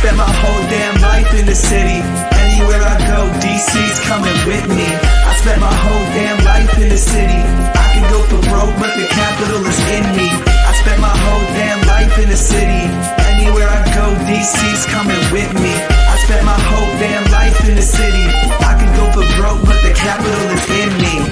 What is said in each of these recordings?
spent my whole damn life in the city. Anywhere I go, DC's coming with me. I spent my whole damn life in the city. I can go for broke, but the capital is in me. I spent my whole damn life in the city. Anywhere I go, DC's coming with me. I spent my whole damn life in the city. I can go for broke, but the capital is in me.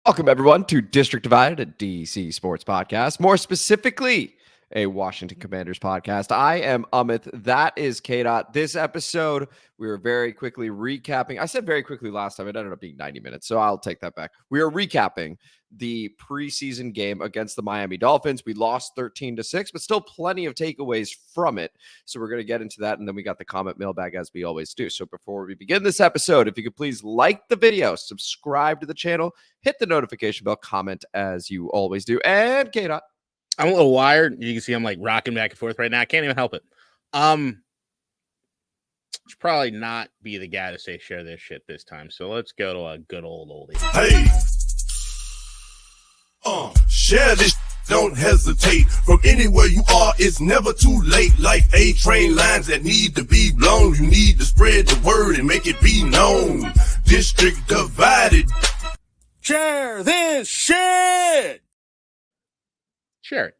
Welcome, everyone, to District Divided, a DC sports podcast, more specifically, a Washington Commanders podcast. I am Amit. That is K-Dot. This episode, we were very quickly recapping. I said very quickly last time. It ended up being 90 minutes, so I'll take that back. We are recapping the preseason game against the Miami Dolphins. We lost 13-6, but still plenty of takeaways from it. So we're going to get into that, and then we got the comment mailbag as we always do. So before we begin this episode, if you could please like the video, subscribe to the channel, hit the notification bell, comment as you always do, and K-Dot. I'm a little wired. You can see I'm like rocking back and forth right now. I can't even help it. Should probably not be the guy to say share this shit this time. So let's go to a good old oldie. Hey, share this. Don't hesitate. From anywhere you are, it's never too late. Like A-train lines that need to be blown. You need to spread the word and make it be known. District Divided. Share this shit. Share it.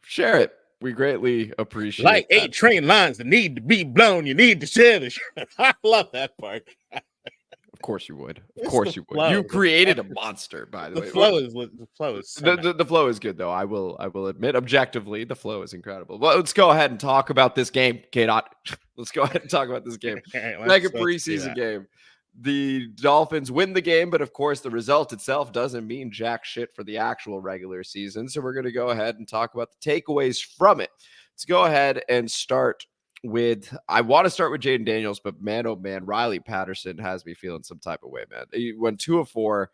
Share it. We greatly appreciate like that. 8 train lines that need to be blown. You need to share the shit. I love that part. Of course you would. Of course you would. Flow. You created a monster, by the way. The flow is so nice. The flow is good, though. I will admit, objectively, the flow is incredible. Well, let's go ahead and talk about this game, K-Dot. Let's go ahead and talk about this game. Right, Second preseason game. The Dolphins win the game, but of course, the result itself doesn't mean jack shit for the actual regular season. So we're going to go ahead and talk about the takeaways from it. Let's go ahead and start with, I want to start with Jayden Daniels, but man, oh man, Riley Patterson has me feeling some type of way, man. He went 2 of 4.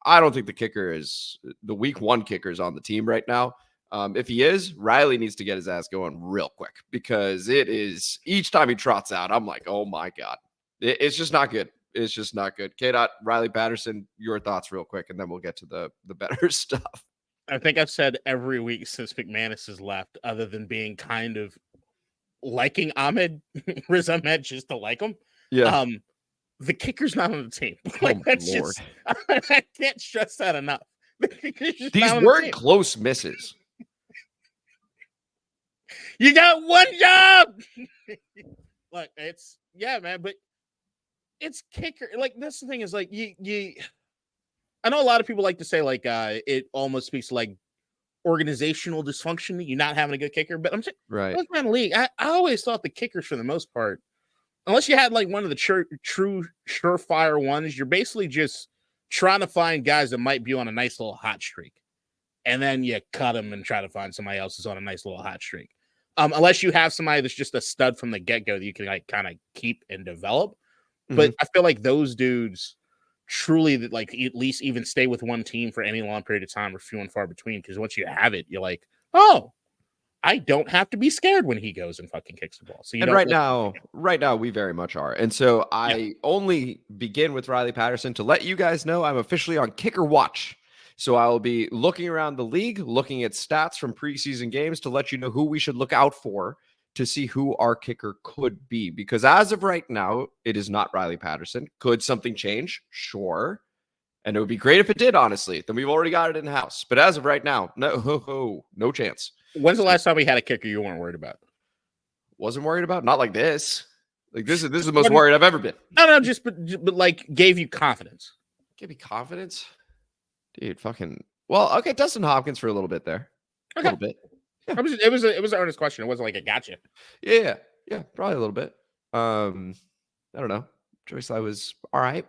I don't think the kicker is the week 1 kicker is on the team right now. If he is, Riley needs to get his ass going real quick, because it is each time he trots out, I'm like, oh my God. It's just not good. It's just not good. K-Dot, Riley Patterson, your thoughts real quick, and then we'll get to the better stuff. I think I've said every week since McManus has left, other than being kind of liking Ahmed Rizahmed just to like him. Yeah. The kicker's not on the team. Lord. Just, I can't stress that enough. These weren't close misses. You got one job. Look, it's man, but it's kicker. Like, that's the thing is, like, you I know a lot of people like to say, like, it almost speaks to, like, organizational dysfunction, you not having a good kicker, but I'm saying, right, look around the league, I always thought the kickers, for the most part, unless you had, like, one of the true surefire ones, you're basically just trying to find guys that might be on a nice little hot streak, and then you cut them and try to find somebody else who's on a nice little hot streak. Unless you have somebody that's just a stud from the get-go that you can, like, kind of keep and develop. But I feel like those dudes truly, like, at least even stay with one team for any long period of time are few and far between, because once you have it, you're like, oh, I don't have to be scared when he goes and fucking kicks the ball. So you right now, we very much are. And so I only begin with Riley Patterson to let you guys know I'm officially on Kicker Watch. So I will be looking around the league, looking at stats from preseason games to let you know who we should look out for to see who our kicker could be. Because as of right now, it is not Riley Patterson. Could something change? Sure. And it would be great if it did, honestly. Then we've already got it in-house. But as of right now, no chance. When's the last time we had a kicker you weren't worried about? Wasn't worried about? Not like this. Like, this is the most worried I've ever been. No, just but like, gave you confidence. Gave me confidence? Dude, well, okay, Dustin Hopkins for a little bit there. Okay. A little bit. Yeah. It was an earnest question. It wasn't like a gotcha. Yeah, probably a little bit. I don't know. Joyce, I was all right.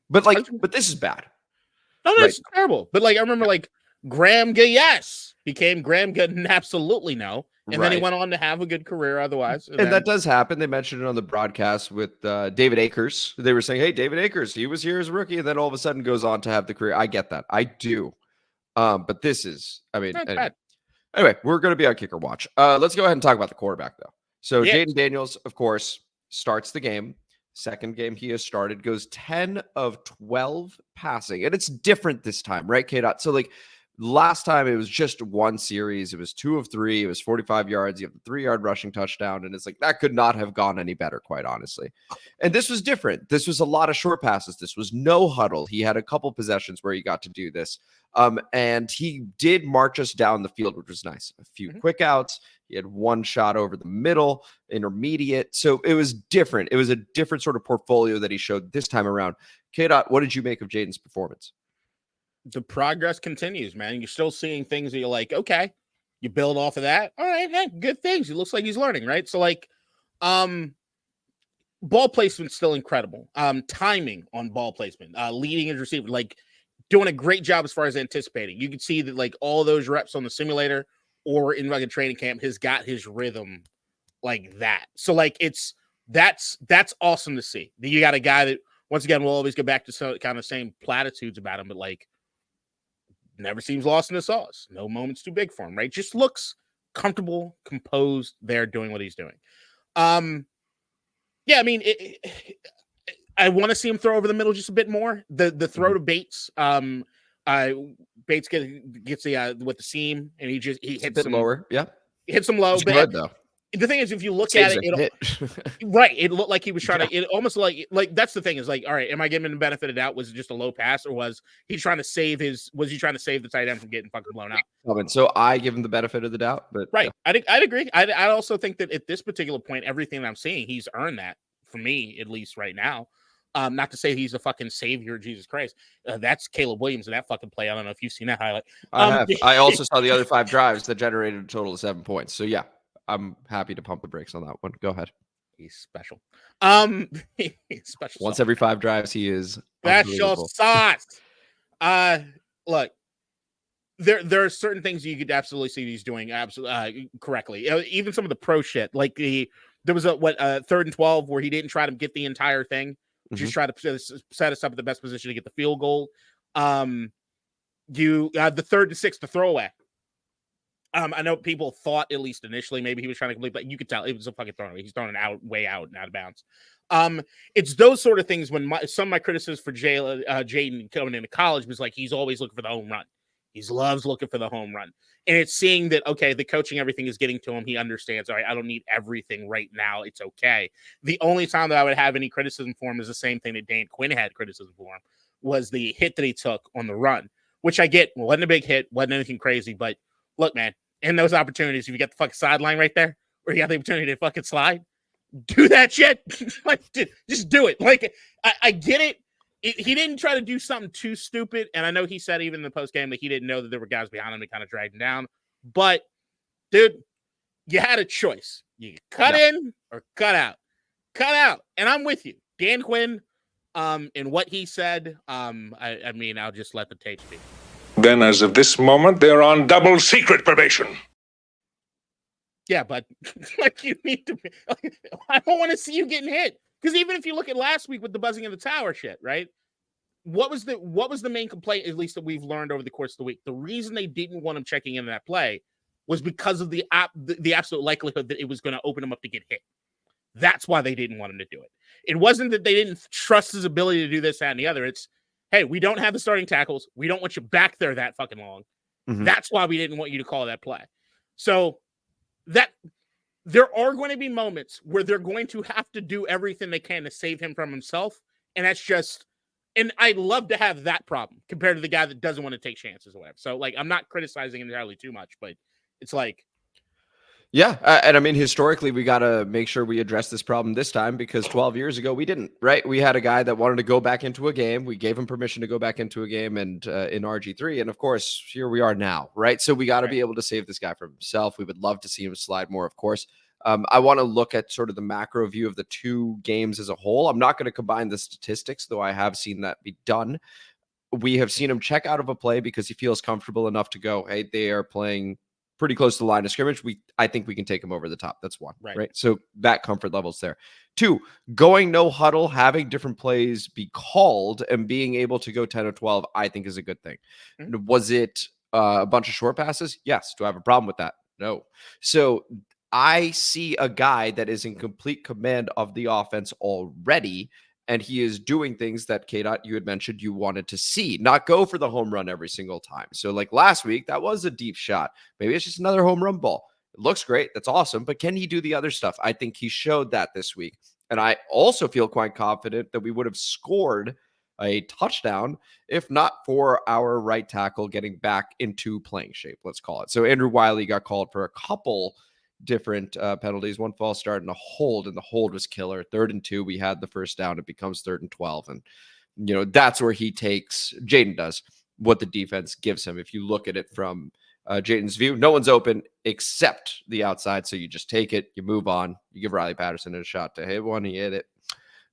But this is bad. No, that's terrible. But, like, I remember, like, Graham yes became Graham Gooden absolutely no. And then he went on to have a good career otherwise. And that does happen. They mentioned it on the broadcast with David Akers. They were saying, hey, David Akers, he was here as a rookie, and then all of a sudden goes on to have the career. I get that. I do. But this is, anyway, we're going to be on Kicker Watch. Let's go ahead and talk about the quarterback, though. So Jayden Daniels, of course, starts the game. Second game he has started, goes 10 of 12 passing. And it's different this time, right, K-Dot? So, like, Last time it was just one series. It was 2 of 3. It was 45 yards. You have the 3-yard rushing touchdown. And it's like, that could not have gone any better, quite honestly. And this was different. This was a lot of short passes. This was no huddle. He had a couple possessions where he got to do this. And he did march us down the field, which was nice. A few quick outs. He had one shot over the middle, intermediate. So it was different. It was a different sort of portfolio that he showed this time around. K-Dot, what did you make of Jayden's performance? The progress continues, man. You're still seeing things that you're like, okay, you build off of that. All right, man, good things. It looks like he's learning, right? So like, ball placement's still incredible. Timing on ball placement, leading his receiver, like doing a great job as far as anticipating. You can see that like all those reps on the simulator or in like a training camp has got his rhythm like that. So like that's awesome to see. You got a guy that, once again, we'll always go back to some kind of same platitudes about him, but like, never seems lost in the sauce. No moment's too big for him, right? Just looks comfortable, composed there doing what he's doing. Yeah, I mean, I want to see him throw over the middle just a bit more. The throw to Bates, Bates gets the with the seam, and he hits a bit lower. Yeah, hits him low. It's good though. The thing is, if you look at it, right, it looked like he was trying to. It almost like that's the thing is like, all right, am I giving him the benefit of doubt? Was it just a low pass, or was he trying to save his? Was he trying to save the tight end from getting fucking blown out? So I give him the benefit of the doubt, but right, I'd agree. I also think that at this particular point, everything I'm seeing, he's earned that for me, at least right now. Not to say he's a fucking savior, Jesus Christ. That's Caleb Williams in that fucking play. I don't know if you've seen that highlight. I have. I also saw the other 5 drives that generated a total of 7 points. So yeah. I'm happy to pump the brakes on that one. Go ahead. He's special. He's special. Once every 5 drives, he is special sauce. Look, there are certain things you could absolutely see he's doing absolutely correctly. Even some of the pro shit, like there was a 3rd and 12 where he didn't try to get the entire thing, just try to set us up at the best position to get the field goal. The 3rd and 6, the throwaway. I know people thought, at least initially, maybe he was trying to complete, but you could tell it was a fucking throwaway. He's throwing it way out and out of bounds. It's those sort of things when some of my criticisms for Jayden coming into college was like, he's always looking for the home run. He loves looking for the home run. And it's seeing that, okay, the coaching, everything is getting to him. He understands, all right, I don't need everything right now. It's okay. The only time that I would have any criticism for him is the same thing that Dan Quinn had criticism for him, was the hit that he took on the run, which I get. Wasn't a big hit, wasn't anything crazy, but look, man, in those opportunities, if you get the fucking sideline right there, or you got the opportunity to fucking slide, do that shit. Like, just do it. Like, I get it. He didn't try to do something too stupid, and I know he said even in the post game that he didn't know that there were guys behind him that kind of dragged him down. But, dude, you had a choice. You cut in or cut out. Cut out. And I'm with you. Dan Quinn, and what he said, I mean, I'll just let the tape speak. Then, as of this moment, they're on double secret probation. Yeah, but like you need to be, like, I don't want to see you getting hit. Because even if you look at last week with the buzzing of the tower shit, right? What was the main complaint, at least that we've learned over the course of the week? The reason they didn't want him checking in that play was because of the absolute likelihood that it was going to open him up to get hit. That's why they didn't want him to do it. It wasn't that they didn't trust his ability to do this, that, and the other. It's, hey, we don't have the starting tackles. We don't want you back there that fucking long. That's why we didn't want you to call that play. So that there are going to be moments where they're going to have to do everything they can to save him from himself. And that's just, and I'd love to have that problem compared to the guy that doesn't want to take chances or whatever. So like, I'm not criticizing entirely too much, but it's like, yeah. And I mean, historically, we got to make sure we address this problem this time, because 12 years ago, we didn't, right? We had a guy that wanted to go back into a game. We gave him permission to go back into a game and in RG3. And of course, here we are now, right? So we got to be able to save this guy from himself. We would love to see him slide more, of course. I want to look at sort of the macro view of the 2 games as a whole. I'm not going to combine the statistics, though I have seen that be done. We have seen him check out of a play because he feels comfortable enough to go, hey, they are playing pretty close to the line of scrimmage. I think we can take him over the top. That's 1, right? So that comfort level's there. 2, going no huddle, having different plays be called and being able to go 10 or 12, I think is a good thing. Was it a bunch of short passes? Yes. Do I have a problem with that? No. So I see a guy that is in complete command of the offense already, And he is doing things that K-Dot, you had mentioned you wanted to see, not go for the home run every single time. So like last week, that was a deep shot. Maybe it's just another home run ball. It looks great. That's awesome. But can he do the other stuff? I think he showed that this week. And I also feel quite confident that we would have scored a touchdown if not for our right tackle getting back into playing shape, let's call it. So Andrew Wylie got called for a couple different penalties, one false start and a hold, and the hold was killer. 3rd and 2, we had the first down. It becomes 3rd and 12. And, that's where Jayden does what the defense gives him. If you look at it from Jayden's view, no one's open except the outside. So you just take it, you move on, you give Riley Patterson a shot to hit one, he hit it.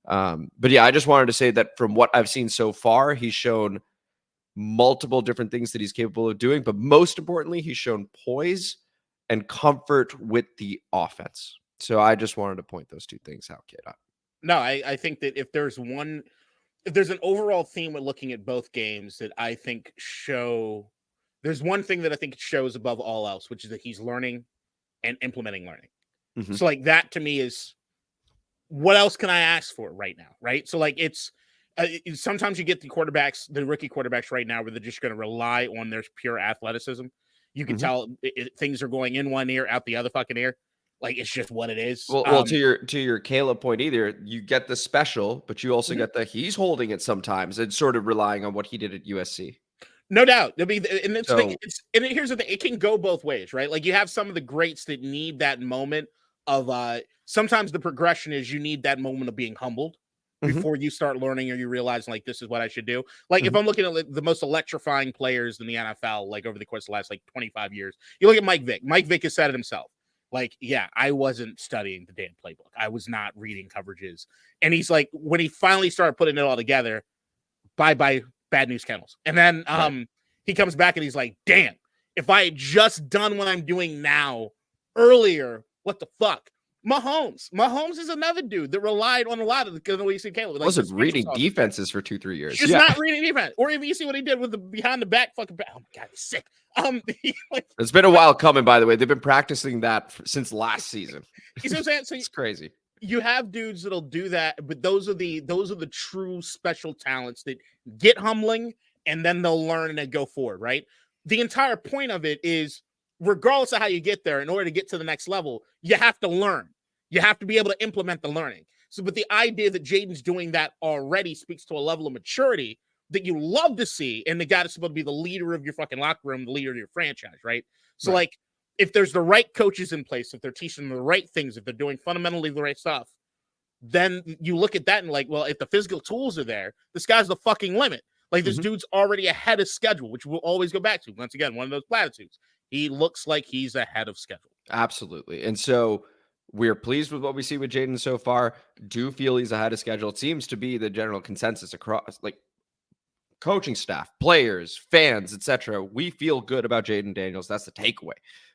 But yeah, I just wanted to say that from what I've seen so far, he's shown multiple different things that he's capable of doing, but most importantly, he's shown poise and comfort with the offense. So I just wanted to point those two things out, K-Dot. No, I think that if there's an overall theme with looking at both games that I think there's one thing that I think it shows above all else, which is that he's learning and implementing learning. Mm-hmm. So like that to me is, what else can I ask for right now? Right. So like sometimes you get the rookie quarterbacks right now where they're just going to rely on their pure athleticism. You can tell things are going in one ear, out the other fucking ear. Like it's just what it is. Well, to your Caleb point, either you get the special, but you also get he's holding it sometimes and sort of relying on what he did at USC. No doubt. I mean, and here's the thing: it can go both ways, right? Like you have some of the greats that need that moment of. Sometimes the progression is you need that moment of being humbled before you start learning or you realize like this is what I should do. Like if I'm looking at the most electrifying players in the NFL, like over the course of the last like 25 years, you look at Mike Vick. Mike Vick has said it himself. Like, yeah, I wasn't studying the damn playbook. I was not reading coverages. And he's like, when he finally started putting it all together, bye bad news kennels. And then he comes back and he's like, damn, if I had just done what I'm doing now earlier, what the fuck? Mahomes is another dude that relied on a lot of the way you see Caleb. Like, wasn't reading defenses for 2-3 years. Just not reading defense. Or even you see what he did with the behind the back fucking back. Oh my God, he's sick. It's been a while coming, by the way. They've been practicing that since last season. You see what I'm saying? So it's crazy. You have dudes that'll do that, but those are the true special talents that get humbling and then they'll learn and then go forward, right? The entire point of it is, regardless of how you get there, in order to get to the next level, you have to learn. You have to be able to implement the learning. So, but the idea that Jayden's doing that already speaks to a level of maturity that you love to see. And the guy that's supposed to be the leader of your fucking locker room, the leader of your franchise, right? So, like, if there's the right coaches in place, if they're teaching them the right things, if they're doing fundamentally the right stuff, then you look at that and like, well, if the physical tools are there, the sky's the fucking limit. Like, this dude's already ahead of schedule, which we'll always go back to. Once again, one of those platitudes. He looks like he's ahead of schedule. Absolutely. And so we're pleased with what we see with Jayden so far. Do feel he's ahead of schedule. It seems to be the general consensus across like coaching staff, players, fans, etc. We feel good about Jayden Daniels. That's the takeaway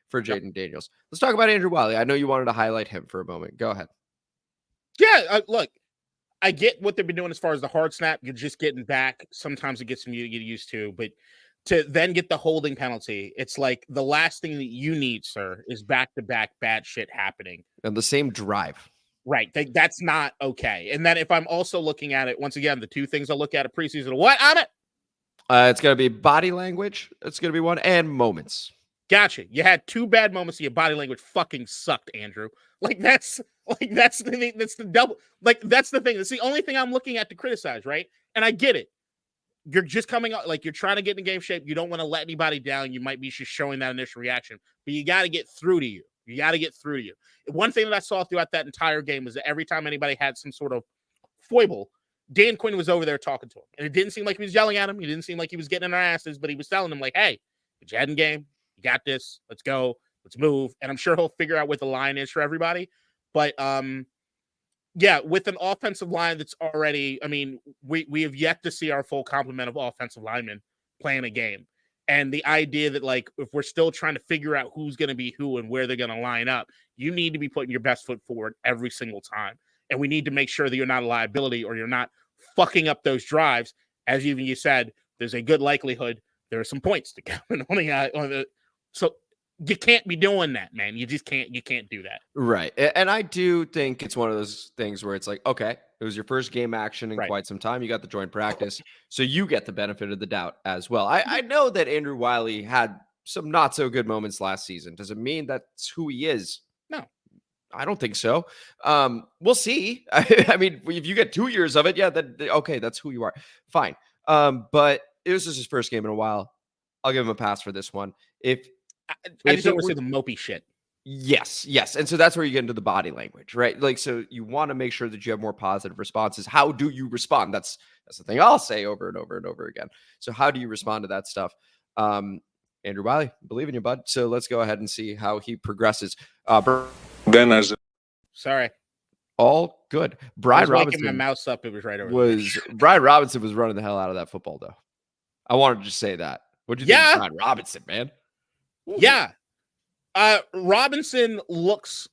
for Jayden Daniels. Let's talk about Andrew Wylie. I know you wanted to highlight him for a moment. Go ahead. Yeah, look, I get what they've been doing as far as the hard snap. You're just getting back. Sometimes it gets some you to get used to, but to then get the holding penalty, it's like the last thing that you need, sir, is back-to-back bad shit happening. And the same drive. Right. That's not okay. And then if I'm also looking at it, once again, the two things I look at preseason, what on it? It's going to be body language. It's going to be one, and moments. Gotcha. You had two bad moments. Your body language fucking sucked, Andrew. That's the thing. That's the double. Like, that's the thing. That's the only thing I'm looking at to criticize, right? And I get it. You're just coming out, like, you're trying to get in game shape. You don't want to let anybody down. You might be just showing that initial reaction, but you got to get through to you. You got to get through to you. One thing that I saw throughout that entire game was that every time anybody had some sort of foible, Dan Quinn was over there talking to him. And it didn't seem like he was yelling at him. He didn't seem like he was getting in our asses, but he was telling them, like, hey, get your head in game. You got this. Let's go. Let's move. And I'm sure he'll figure out what the line is for everybody. But, yeah, with an offensive line that's already, I mean, we have yet to see our full complement of offensive linemen playing a game. And the idea that, like, if we're still trying to figure out who's going to be who and where they're going to line up, you need to be putting your best foot forward every single time. And we need to make sure that you're not a liability or you're not fucking up those drives. As you said, there's a good likelihood there are some points to come on the so you can't be doing that, man. You just can't. You can't do that. Right. And I do think it's one of those things where it's like, okay, it was your first game action in quite some time. You got the joint practice. So you get the benefit of the doubt as well. I know that Andrew Wylie had some not so good moments last season. Does it mean that's who he is? No. I don't think so. We'll see. I mean, if you get 2 years of it, yeah, okay, that's who you are. Fine. But it was just his first game in a while. I'll give him a pass for this one. I just don't want to say the mopey shit. Yes. And so that's where you get into the body language, right? Like, so you want to make sure that you have more positive responses. How do you respond? That's the thing I'll say over and over and over again. So how do you respond to that stuff? Andrew Wylie, believe in you, bud. So let's go ahead and see how he progresses. Sorry. All good. Brian Robinson. My mouse up. It was right over. Brian Robinson was running the hell out of that football, though. I wanted to just say that. What do you think of Brian Robinson, man? Yeah. Robinson looks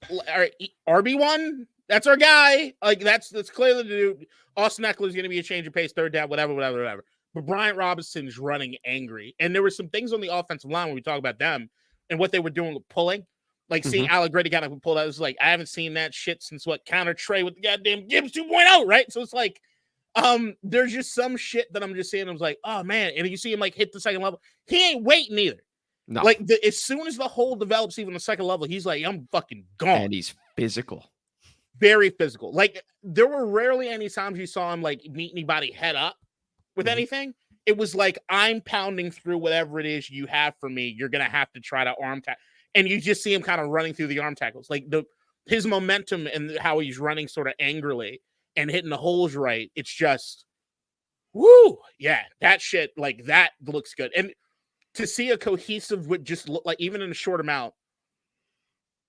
RB1. That's our guy. Like that's clearly the dude. Austin Eckler's going to be a change of pace, third down, whatever. But Brian Robinson's running angry, and there were some things on the offensive line when we talk about them and what they were doing with pulling. Like seeing Alec Grady kind of pull out, it was like I haven't seen that shit since counter Trey with the goddamn Gibbs 2.0, right? So it's like, there's just some shit that I'm just seeing. I was like, oh man, and you see him like hit the second level. He ain't waiting either. No. Like as soon as the hole develops, even the second level, he's like, I'm fucking gone. And he's physical, very physical. Like there were rarely any times you saw him like meet anybody head up with anything. It was like I'm pounding through whatever it is you have for me. You're gonna have to try to arm tackle. And you just see him kind of running through the arm tackles, like his momentum and how he's running sort of angrily and hitting the holes right. It's just, woo, yeah, that shit, like that looks good. And to see a cohesive, would just look like even in a short amount,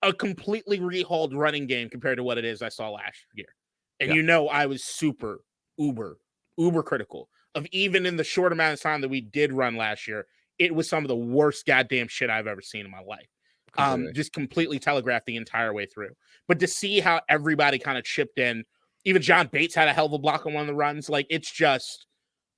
a completely rehauled running game compared to what it is I saw last year. And I was super uber critical of even in the short amount of time that we did run last year. It was some of the worst goddamn shit I've ever seen in my life. Just completely telegraphed the entire way through. But to see how everybody kind of chipped in, even John Bates had a hell of a block on one of the runs. Like, it's just,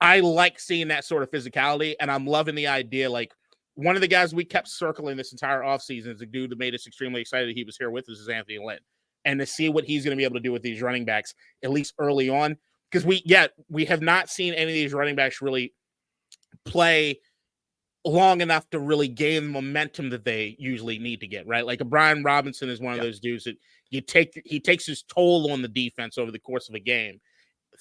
I like seeing that sort of physicality, and I'm loving the idea. Like, one of the guys we kept circling this entire offseason is a dude that made us extremely excited he was here with us is Anthony Lynn. And to see what he's going to be able to do with these running backs, at least early on, because we have not seen any of these running backs really play long enough to really gain the momentum that they usually need to get, right? Like a Brian Robinson is one of those dudes that he takes his toll on the defense over the course of a game.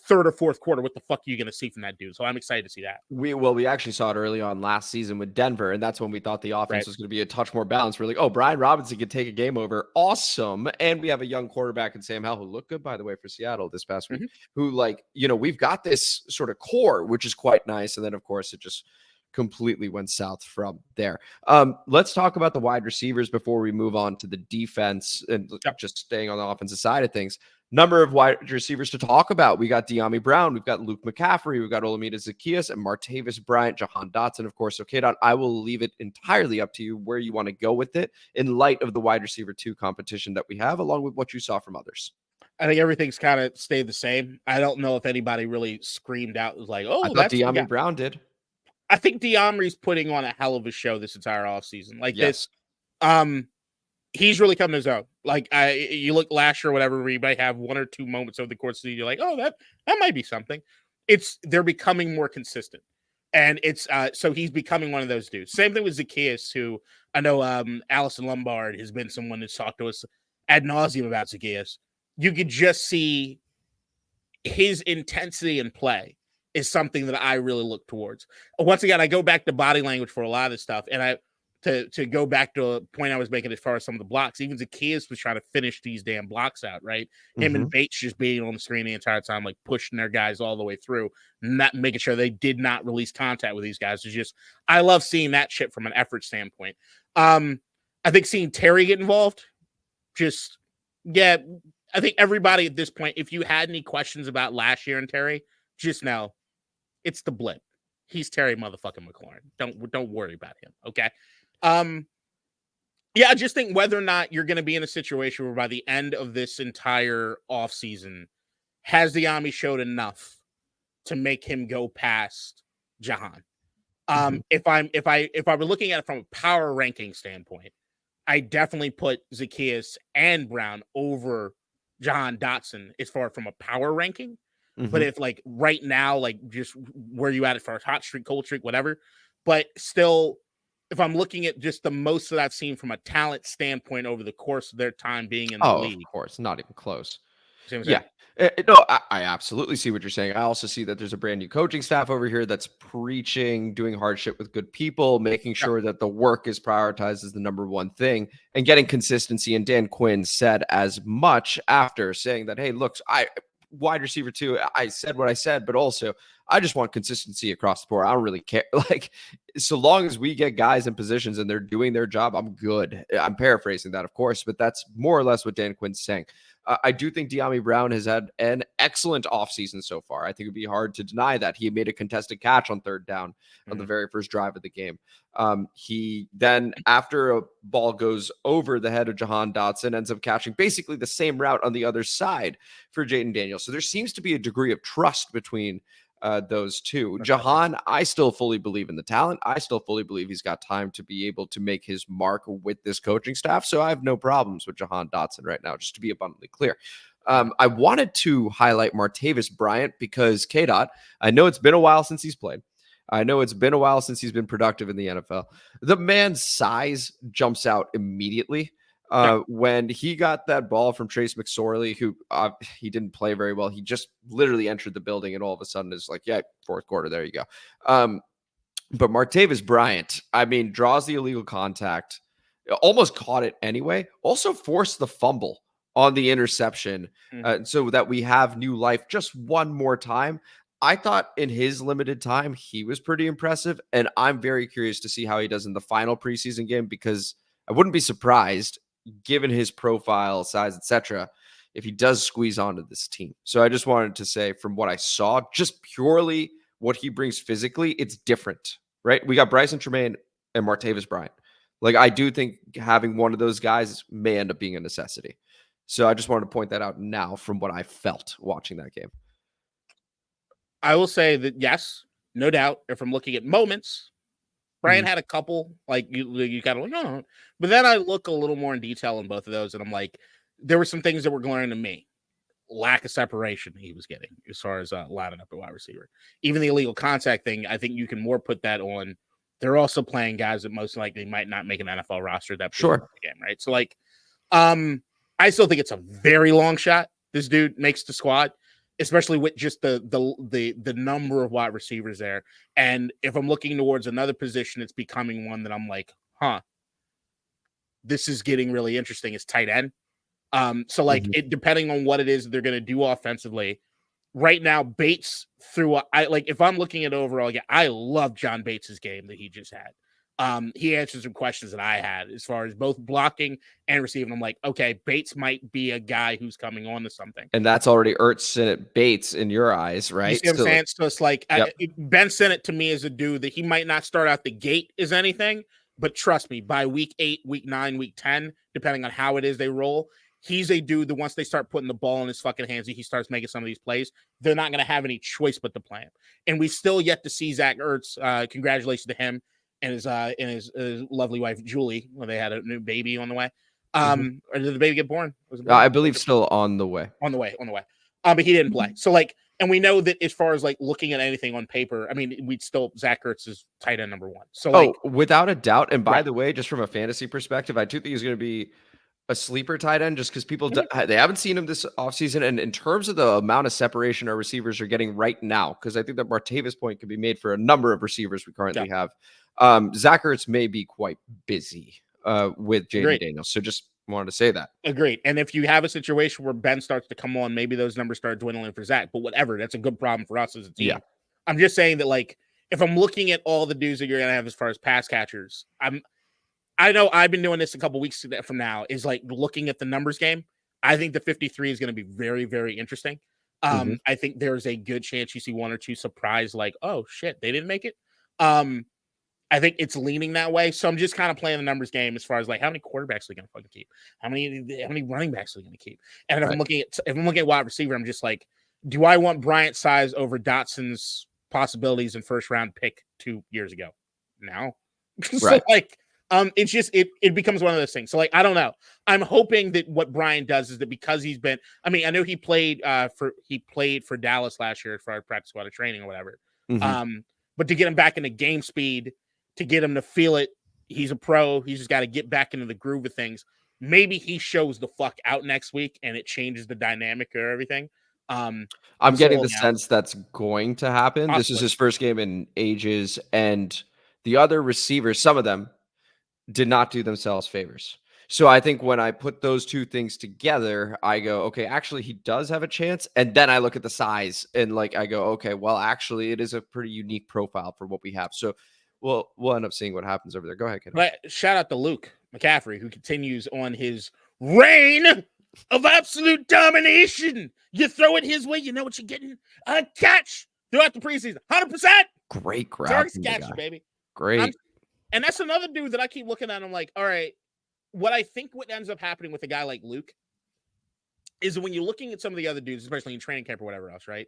Third or fourth quarter, what the fuck are you going to see from that dude? So I'm excited to see that. We actually saw it early on last season with Denver, and that's when we thought the offense was going to be a touch more balanced. We're like, oh, Brian Robinson could take a game over. Awesome. And we have a young quarterback in Sam Howell, who looked good, by the way, for Seattle this past week, who, like, we've got this sort of core, which is quite nice. And then, of course, it just completely went south from there. Let's talk about the wide receivers before we move on to the defense and just staying on the offensive side of things. Number of wide receivers to talk about. We got Dyami Brown, we've got Luke McCaffrey, we've got Olamide Zaccheaus, and Martavis Bryant, Jahan Dotson, of course. Okay, Don, I will leave it entirely up to you where you want to go with it in light of the wide receiver 2 competition that we have, along with what you saw from others. I think everything's kind of stayed the same. I don't know if anybody really screamed out, was like, oh, I thought Dyami Brown did. I think Dyami's putting on a hell of a show this entire offseason. Like this, he's really coming to his own. Like you look last year or whatever, where you might have 1 or 2 moments over the course of the season, you're like, oh, that might be something. They're becoming more consistent. And it's so he's becoming one of those dudes. Same thing with Zaccheaus, who I know Allison Lombard has been someone that's talked to us ad nauseum about Zaccheaus. You could just see his intensity in play is something that I really look towards. Once again, I go back to body language for a lot of this stuff. And to go back to a point I was making as far as some of the blocks, even Zaccheaus was trying to finish these damn blocks out, right? Him and Bates just being on the screen the entire time, like pushing their guys all the way through, not making sure they did not release contact with these guys. It's just, I love seeing that shit from an effort standpoint. I think seeing Terry get involved, I think everybody at this point, if you had any questions about last year and Terry, just know it's the blip. He's Terry motherfucking McLaurin. Don't worry about him. Okay. I just think whether or not you're going to be in a situation where by the end of this entire offseason, has Dyami showed enough to make him go past Jahan? If I were looking at it from a power ranking standpoint, I definitely put Zacchaeus and Brown over Jahan Dotson as far from a power ranking. But if like right now, like just where you at as far as hot streak, cold streak, whatever, but still, if I'm looking at just the most that I've seen from a talent standpoint over the course of their time being in the league. Of course, not even close. See what I'm Yeah. saying? No, I absolutely see what you're saying. I also see that there's a brand new coaching staff over here that's preaching, doing hard shit with good people, making sure that the work is prioritized as the number one thing and getting consistency. And Dan Quinn said as much after saying that, hey, look, wide receiver too. I said what I said, but also I just want consistency across the board. I don't really care. Like, so long as we get guys in positions and they're doing their job, I'm good. I'm paraphrasing that, of course, but that's more or less what Dan Quinn's saying. I do think Dyami Brown has had an excellent offseason so far. I think it'd be hard to deny that. He made a contested catch on third down on the very first drive of the game. He then, after a ball goes over the head of Jahan Dotson, ends up catching basically the same route on the other side for Jayden Daniels. So there seems to be a degree of trust between those two. Jahan, I still fully believe in the talent. I still fully believe he's got time to be able to make his mark with this coaching staff. So I have no problems with Jahan Dotson right now, just to be abundantly clear. I wanted to highlight Martavis Bryant because K-Dot, I know it's been a while since he's played. I know it's been a while since he's been productive in the NFL. The man's size jumps out immediately. When he got that ball from Trace McSorley, who he didn't play very well, he just literally entered the building and all of a sudden is like, yeah, fourth quarter, there you go. But Martavis Bryant, I mean, draws the illegal contact, almost caught it anyway, also forced the fumble on the interception so that we have new life just one more time. I thought in his limited time, he was pretty impressive, and I'm very curious to see how he does in the final preseason game because I wouldn't be surprised given his profile, size, etc., if he does squeeze onto this team. So I just wanted to say from what I saw, just purely what he brings physically, it's different, right? We got Bryson Tremaine and Martavis Bryant. Like, I do think having one of those guys may end up being a necessity. So I just wanted to point that out now from what I felt watching that game. I will say that, yes, no doubt, if I'm looking at moments, Brian had a couple, like you kind of like, oh, but then I look a little more in detail in both of those, and I'm like, there were some things that were glaring to me. Lack of separation he was getting as far as lining up a wide receiver. Even the illegal contact thing, I think you can more put that on. They're also playing guys that most likely might not make an NFL roster that game, right? So like, I still think it's a very long shot. This dude makes the squad, especially with just the number of wide receivers there. And if I'm looking towards another position, it's becoming one that I'm like, this is getting really interesting. Is tight end. So like it depending on what it is they're going to do offensively. Right now, Bates if I'm looking at overall, I love John Bates's game that he just had. He answered some questions that I had as far as both blocking and receiving. I'm like, okay, Bates might be a guy who's coming on to something. And that's already Ertz Bates in your eyes, right? You see what I'm saying? So it's like, Ben Sinnott to me is a dude that he might not start out the gate as anything, but trust me, by week 8, week 9, week 10, depending on how it is they roll, he's a dude that once they start putting the ball in his fucking hands, he starts making some of these plays, they're not going to have any choice but to play him. And we still yet to see Zach Ertz. Congratulations to him and his lovely wife Julie when they had a new baby on the way. Or did the baby get born? I believe still on the way. On the way. But he didn't play. So like, and we know that as far as like looking at anything on paper, I mean, we'd still Zach Ertz is tight end number 1. So like, without a doubt. And by the way, just from a fantasy perspective, I do think he's going to be a sleeper tight end just because people they haven't seen him this offseason. And in terms of the amount of separation our receivers are getting right now, because I think that Martavis point can be made for a number of receivers we currently have. Zach Ertz may be quite busy with Jayden Daniels. So just wanted to say that. Agreed. And if you have a situation where Ben starts to come on, maybe those numbers start dwindling for Zach, but whatever, that's a good problem for us as a team. Yeah. I'm just saying that, like, if I'm looking at all the dudes that you're going to have as far as pass catchers, I know I've been doing this a couple weeks from now, is like looking at the numbers game. I think the 53 is going to be very, very interesting. I think there's a good chance you see one or two surprise, like, oh shit, they didn't make it. I think it's leaning that way. So I'm just kind of playing the numbers game as far as like how many quarterbacks are they going to fucking keep? How many running backs are they going to keep? And if I'm looking at wide receiver, I'm just like, do I want Bryant's size over Dotson's possibilities in first round pick 2 years ago? No. So like, It's just it becomes one of those things. So like I don't know. I'm hoping that what Brian does is that because he's been, I mean, I know he played for Dallas last year for our practice squad of training or whatever. Mhm. But to get him back into game speed, to get him to feel it, he's a pro. He's just got to get back into the groove of things. Maybe he shows the fuck out next week and it changes the dynamic or everything. I'm so getting the now- sense that's going to happen. This is Possibly. his first game in ages, and the other receivers, some of them, did not do themselves favors. So I think when I put those two things together, I go, okay, actually he does have a chance. And then I look at the size and like I go, okay, well, actually it is a pretty unique profile for what we have. So we'll end up seeing what happens over there. Go ahead, kid. But shout out to Luke McCaffrey, who continues on his reign of absolute domination. You throw it his way, you know what you're getting. A catch throughout the preseason. 100%. Great grab. Target from the catch, guy. baby. Great. And that's another dude that I keep looking at. I'm like, all right, what I think what ends up happening with a guy like Luke is when you're looking at some of the other dudes, especially in training camp or whatever else, right?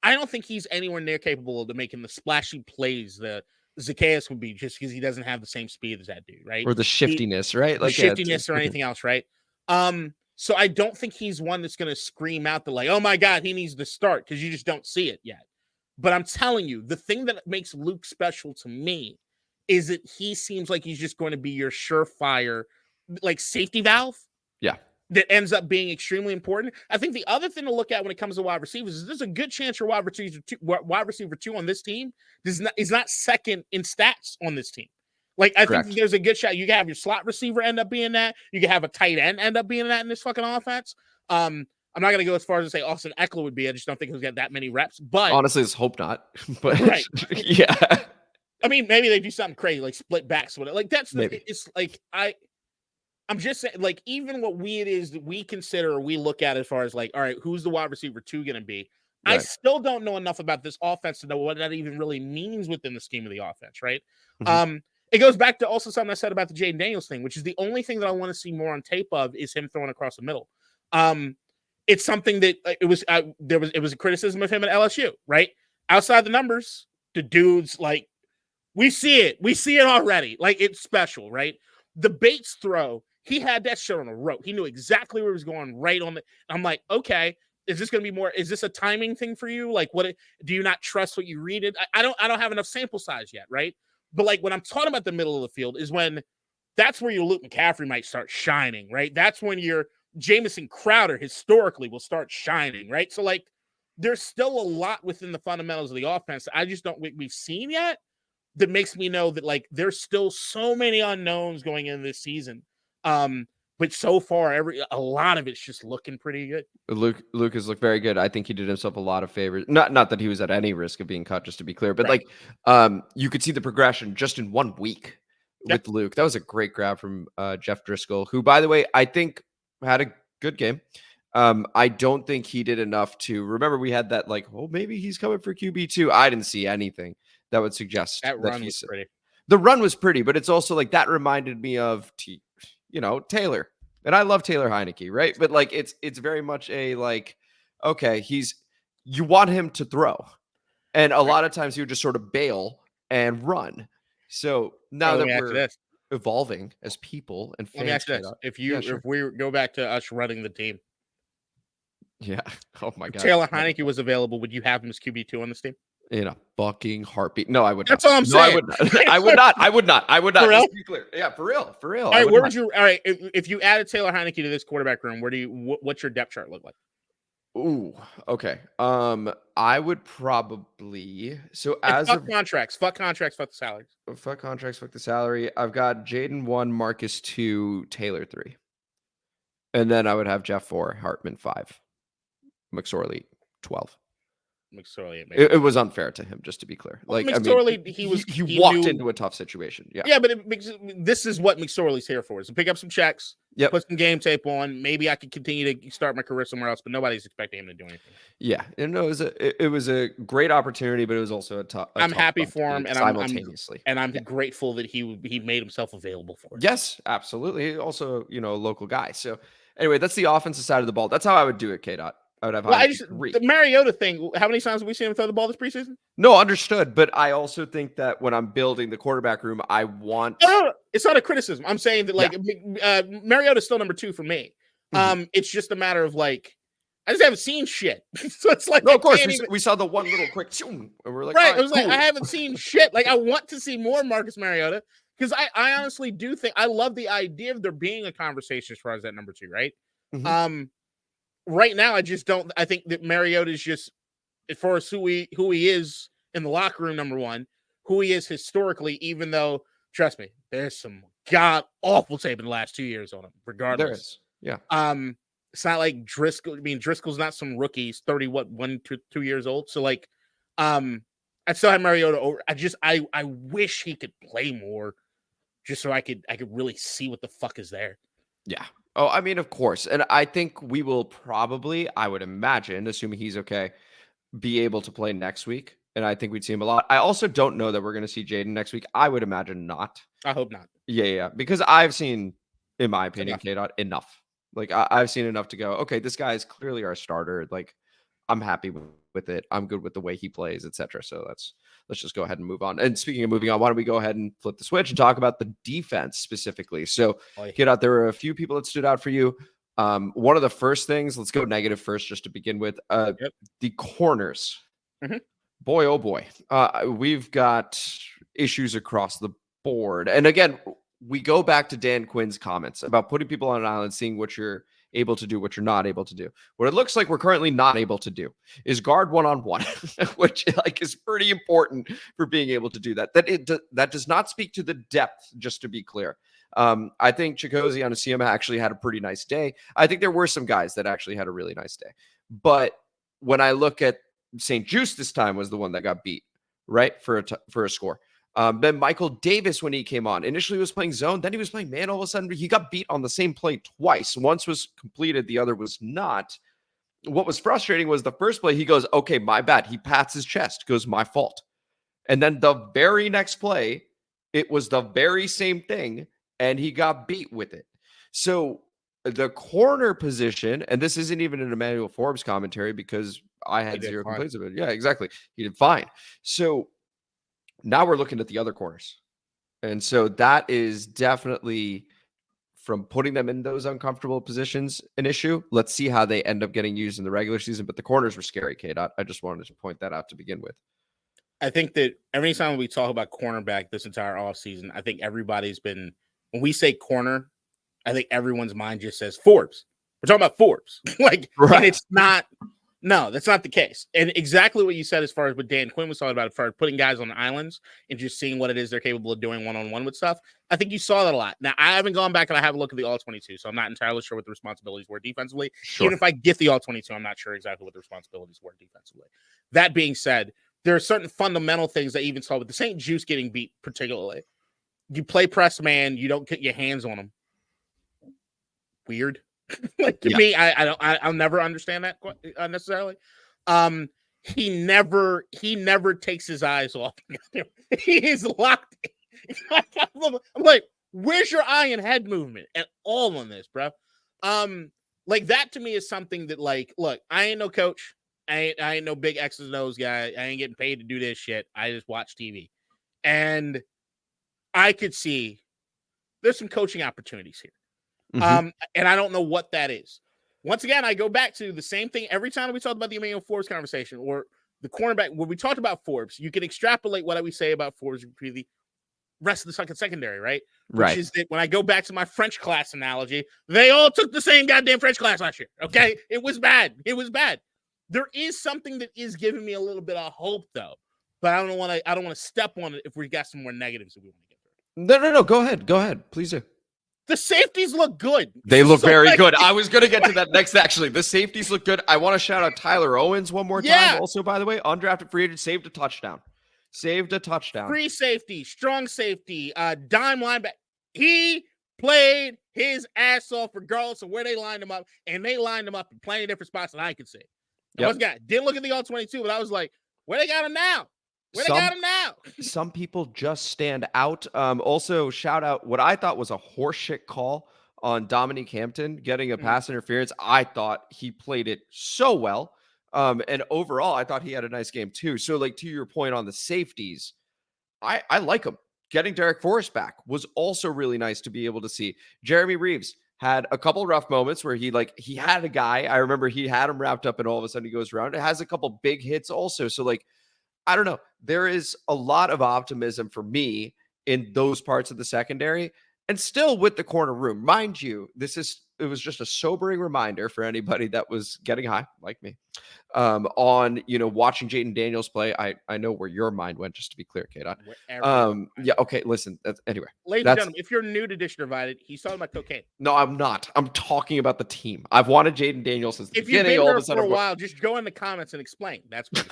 I don't think he's anywhere near capable of making the splashy plays that Zacchaeus would be just because he doesn't have the same speed as that dude, right? Or the shiftiness, right? Like shiftiness or anything else, right? So I don't think he's one that's going to scream out the like, oh my God, he needs to start because you just don't see it yet. But I'm telling you, the thing that makes Luke special to me is that he seems like he's just going to be your surefire, like safety valve. Yeah. That ends up being extremely important. I think the other thing to look at when it comes to wide receivers is there's a good chance your wide receiver two on this team is not second in stats on this team. Like, I think there's a good shot. You can have your slot receiver end up being that. You can have a tight end end up being that in this fucking offense. I'm not going to go as far as to say Austin Eckler would be. I just don't think he'll get that many reps. But honestly, let's hope not. But right. Yeah. I mean, maybe they do something crazy like split backs with it. Like that's it's like I'm just saying, like, even what it is that we consider or we look at as far as like, all right, who's the wide receiver two going to be? Right. I still don't know enough about this offense to know what that even really means within the scheme of the offense, right? Mm-hmm. It goes back to also something I said about the Jayden Daniels thing, which is the only thing that I want to see more on tape of is him throwing across the middle. It's something that it was a criticism of him at LSU, right? Outside the numbers, the dude's like, we see it already. Like, it's special, right? The Bates throw, he had that shit on a rope. He knew exactly where he was going right on the. I'm like, okay, is this going to be more? Is this a timing thing for you? Like, what do you not trust what you read it? I don't have enough sample size yet, right? But like when I'm talking about the middle of the field is when that's where your Luke McCaffrey might start shining, right? That's when your Jamison Crowder historically will start shining, right? So like there's still a lot within the fundamentals of the offense that I just don't we've seen yet that makes me know that like there's still so many unknowns going into this season. But so far, a lot of it's just looking pretty good. Luke has looked very good. I think he did himself a lot of favors. Not that he was at any risk of being cut, just to be clear, but right. Like you could see the progression just in 1 week with Luke. That was a great grab from Jeff Driscoll, who, by the way, I think had a good game. I don't think he did enough to remember. We had that like, oh, maybe he's coming for QB2. I didn't see anything that would suggest that run was pretty. The run was pretty, but it's also like that reminded me of Taylor. And I love Taylor Heineke, right? But like it's very much a like, okay, you want him to throw. And a lot of times he would just sort of bail and run. So now that we're evolving as people and fans. Let me ask this. If we go back to us running the team. Yeah. Oh my God. Taylor Heineke was available. Would you have him as QB2 on this team? In a fucking heartbeat. No, I would not. That's all I'm saying. I would not. I would not. For real? Just to be clear. Yeah, for real. All right, where would you? All right, if you added Taylor Heineke to this quarterback room, what's your depth chart look like? Ooh, okay. I would probably contracts, fuck the salaries. Fuck contracts, fuck the salary. I've got Jayden 1, Marcus 2, Taylor 3, and then I would have Jeff 4, Hartman 5, McSorley 12. McSorley, it was unfair to him, just to be clear. Like McSorley, he walked into a tough situation. Yeah, but this is what McSorley's here for: is to pick up some checks, put some game tape on. Maybe I could continue to start my career somewhere else, but nobody's expecting him to do anything. Yeah, and no, it was a great opportunity, but it was also a tough. I'm happy for him, and simultaneously, I'm grateful that he made himself available for it. Yes, absolutely. Also, a local guy. So anyway, that's the offensive side of the ball. That's how I would do it, K-Dot. I would have the Mariota thing. How many times have we seen him throw the ball this preseason? No, understood. But I also think that when I'm building the quarterback room, I want it's not a criticism. I'm saying that like Mariota's still number 2 for me. It's just a matter of like I just haven't seen shit. So it's like, no, of course, we saw the one little quick, and we're like, right. Right, I was cool. like, I haven't seen shit. Like, I want to see more Marcus Mariota because I honestly do think I love the idea of there being a conversation as far as that number 2, right? Right now, I just don't. I think that Mariota is just, as far as who he is in the locker room, number 1, who he is historically. Even though, trust me, there's some god awful tape in the last 2 years on him. Regardless, there is, yeah. It's not like Driscoll. I mean, Driscoll's not some rookie. He's 2 years old. So like, I still have Mariota over. I wish he could play more, just so I could really see what the fuck is there. Yeah. Oh, I mean, of course. And I think we will probably, I would imagine, assuming he's okay, be able to play next week. And I think we'd see him a lot. I also don't know that we're going to see Jayden next week. I would imagine not. I hope not. Yeah. Because I've seen, in my opinion, K-Dot, enough. Like, I've seen enough to go, okay, this guy is clearly our starter. Like, I'm happy with it. I'm good with the way he plays, etc. So let's just go ahead and move on. And speaking of moving on, why don't we go ahead and flip the switch and talk about the defense specifically? So, K-Dot, there were a few people that stood out for you. One of the first things, let's go negative first, just to begin with. The corners. Boy, oh boy. We've got issues across the board. And again, we go back to Dan Quinn's comments about putting people on an island, seeing what you're able to do, what you're not able to do. What it looks like we're currently not able to do is guard one-on-one, which like is pretty important for being able to do that. That does not speak to the depth, just to be clear. I think Chicozy on Asiama actually had a pretty nice day. I think there were some guys that actually had a really nice day. But when I look at St. Juste, this time was the one that got beat, right, for a score. Then Michael Davis, when he came on, initially was playing zone, then he was playing man. All of a sudden, he got beat on the same play twice. Once was completed, the other was not. What was frustrating was the first play, he goes, okay, my bad. He pats his chest, goes, my fault. And then the very next play, it was the very same thing, and he got beat with it. So the corner position, and this isn't even an Emmanuel Forbes commentary because I had zero complaints of it. Yeah, exactly. He did fine. So now we're looking at the other corners. And so that is definitely, from putting them in those uncomfortable positions, an issue. Let's see how they end up getting used in the regular season. But the corners were scary, K-Dot. I just wanted to point that out to begin with. I think that every time we talk about cornerback this entire offseason, I think everybody's been, when we say corner, I think everyone's mind just says Forbes. We're talking about Forbes. Like, right. And it's not. No, that's not the case. And exactly what you said as far as what Dan Quinn was talking about, as far as putting guys on the islands and just seeing what it is they're capable of doing one-on-one with stuff. I think you saw that a lot. Now, I haven't gone back and I have a look at the All-22, so I'm not entirely sure what the responsibilities were defensively. Sure. Even if I get the All-22, I'm not sure exactly what the responsibilities were defensively. That being said, there are certain fundamental things I even saw with the St. Juste getting beat particularly. You play press man, you don't get your hands on him. Weird. Like to me, I'll never understand that necessarily. He never takes his eyes off. He is locked. I'm like, where's your eye and head movement at all on this, bro? Like that to me is something that, like, look, I ain't no coach. I ain't no big X's and O's guy. I ain't getting paid to do this shit. I just watch TV, and I could see there's some coaching opportunities here. And I don't know what that is. Once again, I go back to the same thing every time we talk about the Emmanuel Forbes conversation or the cornerback. When we talked about Forbes, you can extrapolate what we say about Forbes to the rest of the secondary, right? Which is that when I go back to my French class analogy, they all took the same goddamn French class last year. Okay, it was bad. It was bad. There is something that is giving me a little bit of hope, though. But I don't want to step on it if we got some more negatives that we want to get through. No. Go ahead. Please do. The safeties look good. They look very good. I was going to get to that next, actually. The safeties look good. I want to shout out Tyler Owens one more time. Also, by the way, undrafted free agent, saved a touchdown. Free safety, strong safety, dime linebacker. He played his ass off regardless of where they lined him up, and they lined him up in plenty of different spots that I could see. Didn't look at the All-22, but I was like, where they got him now? Some people just stand out. Also, shout out what I thought was a horseshit call on Dominique Hampton getting a pass interference. I thought he played it so well. And overall, I thought he had a nice game too. So, like, to your point on the safeties, I like them. getting Derek Forrest back was also really nice to be able to see. Jeremy Reeves had a couple rough moments where he had a guy. I remember he had him wrapped up and all of a sudden he goes around. It has a couple big hits also. So like, I don't know. There is a lot of optimism for me in those parts of the secondary and still with the corner room. Mind you, it was just a sobering reminder for anybody that was getting high like me on, watching Jayden Daniels play. I know where your mind went, just to be clear, K-Dot. Yeah. Okay. Listen, anyway, ladies and gentlemen, if you're new to Dish Divided, he's talking about cocaine. No, I'm not. I'm talking about the team. I've wanted Jayden Daniels since the beginning. If you've been all there of a sudden for a while, just go in the comments and explain. That's what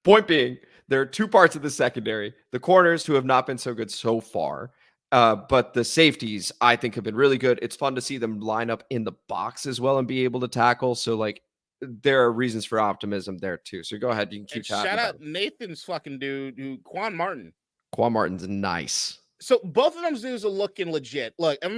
Point being, there are two parts of the secondary. The corners, who have not been so good so far, but the safeties, I think, have been really good. It's fun to see them line up in the box as well and be able to tackle. So, like, there are reasons for optimism there, too. So go ahead. You can keep chatting. Shout out Nathan's fucking dude, Quan Martin. Quan Martin's nice. So both of them dudes are looking legit. Look, I'm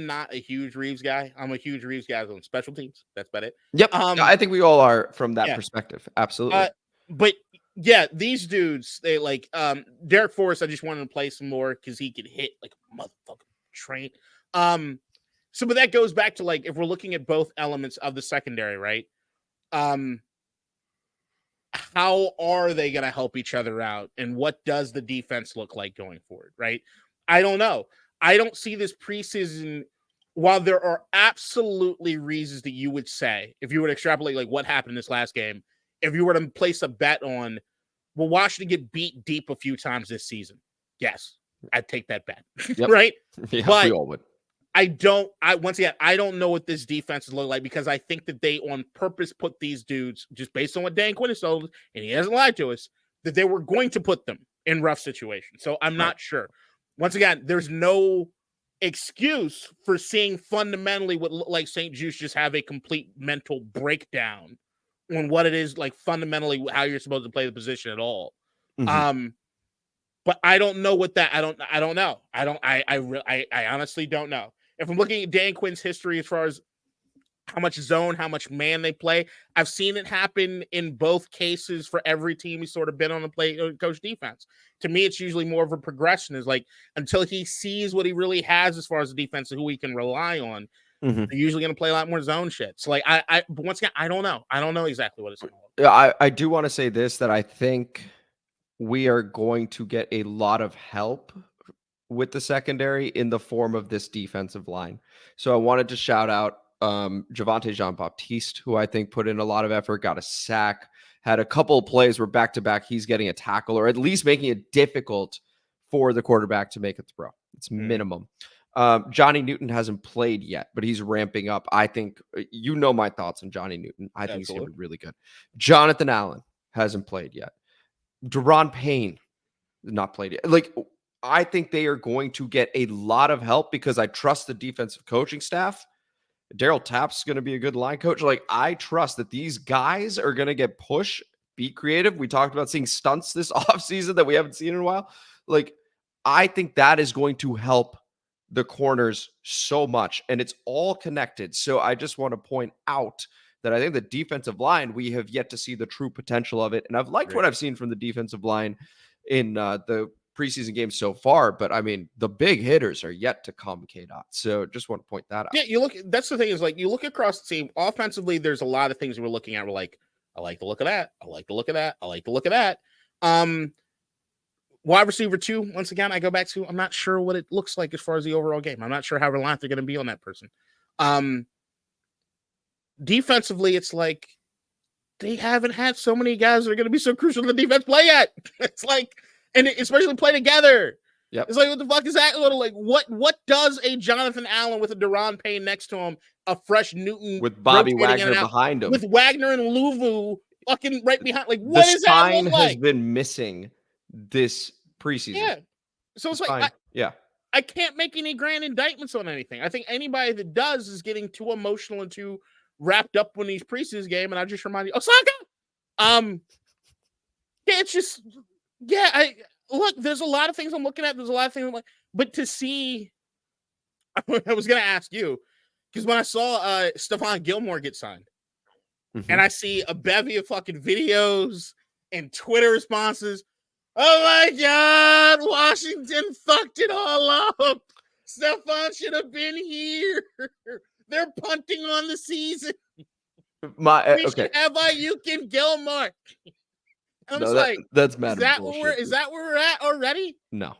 not a huge Reeves guy. I'm a huge Reeves guy on special teams. That's about it. Yep. I think we all are from that perspective. Absolutely. But yeah, these dudes, they like Derek Forrest. I just wanted to play some more because he could hit like a motherfucking train. But that goes back to like if we're looking at both elements of the secondary, right? How are they going to help each other out, and what does the defense look like going forward? Right? I don't know. I don't see this preseason. While there are absolutely reasons that you would say, if you would extrapolate like what happened in this last game. If you were to place a bet on, will Washington get beat deep a few times this season? Yes, I'd take that bet. Yep. Right? Yeah, but we all would. I don't know what this defense is looking like because I think that they on purpose put these dudes, just based on what Dan Quinn has told us, and he hasn't lied to us, that they were going to put them in rough situations. So I'm not sure. Once again, there's no excuse for seeing fundamentally what looked like St. Juste just have a complete mental breakdown on what it is like fundamentally how you're supposed to play the position at all. Mm-hmm. But I don't know what that I don't know. I honestly don't know. If I'm looking at Dan Quinn's history as far as how much zone, how much man they play, I've seen it happen in both cases for every team he's sort of been on the play coach defense. To me, it's usually more of a progression is like until he sees what he really has as far as the defense and who he can rely on. Mm-hmm. They're usually going to play a lot more zone shit. So, like, but once again, I don't know. I don't know exactly what it's going to look like. I do want to say this, that I think we are going to get a lot of help with the secondary in the form of this defensive line. So I wanted to shout out Javonte Jean-Baptiste, who I think put in a lot of effort, got a sack, had a couple of plays where back-to-back he's getting a tackle or at least making it difficult for the quarterback to make a throw. It's minimum. Johnny Newton hasn't played yet, but he's ramping up. I think my thoughts on Johnny Newton. I think he's going to be really good. Jonathan Allen hasn't played yet. Deron Payne not played yet. Like, I think they are going to get a lot of help because I trust the defensive coaching staff. Daryl Tapp's going to be a good line coach. Like, I trust that these guys are going to get push, be creative. We talked about seeing stunts this offseason that we haven't seen in a while. Like, I think that is going to help the corners so much, and it's all connected. So I just want to point out that I think the defensive line, we have yet to see the true potential of it. And I've liked what I've seen from the defensive line in the preseason games so far, but I mean, the big hitters are yet to come, K-Dot. So just want to point that out. Yeah, that's the thing is like, you look across the team offensively, there's a lot of things we're looking at. We're like, I like the look of that. I like the look of that. I like the look of that. Wide receiver 2, once again, I go back to, I'm not sure what it looks like as far as the overall game. I'm not sure how reliant they're going to be on that person. Defensively, it's like they haven't had so many guys that are going to be so crucial to the defense play yet. It's like, and especially play together. Yep. It's like, what the fuck is that? Like, what does a Jonathan Allen with a Deron Payne next to him, a fresh Newton with Bobby Wagner behind him, with Wagner and Louvu fucking right behind? Like, what is that look like? Has been missing this preseason. Yeah. So it's like, I can't make any grand indictments on anything. I think anybody that does is getting too emotional and too wrapped up in these preseason game. And I just remind you, Osaka. It's just, look, there's a lot of things I'm looking at. There's a lot of things I'm like, but to see, I was going to ask you, because when I saw Stephon Gilmore get signed, and I see a bevy of fucking videos and Twitter responses, Oh my God, Washington fucked it all up. Stephon should have been here. They're punting on the season. We should have Ayuk and Gilmore. I'm just like, that's is that where we're at already? No.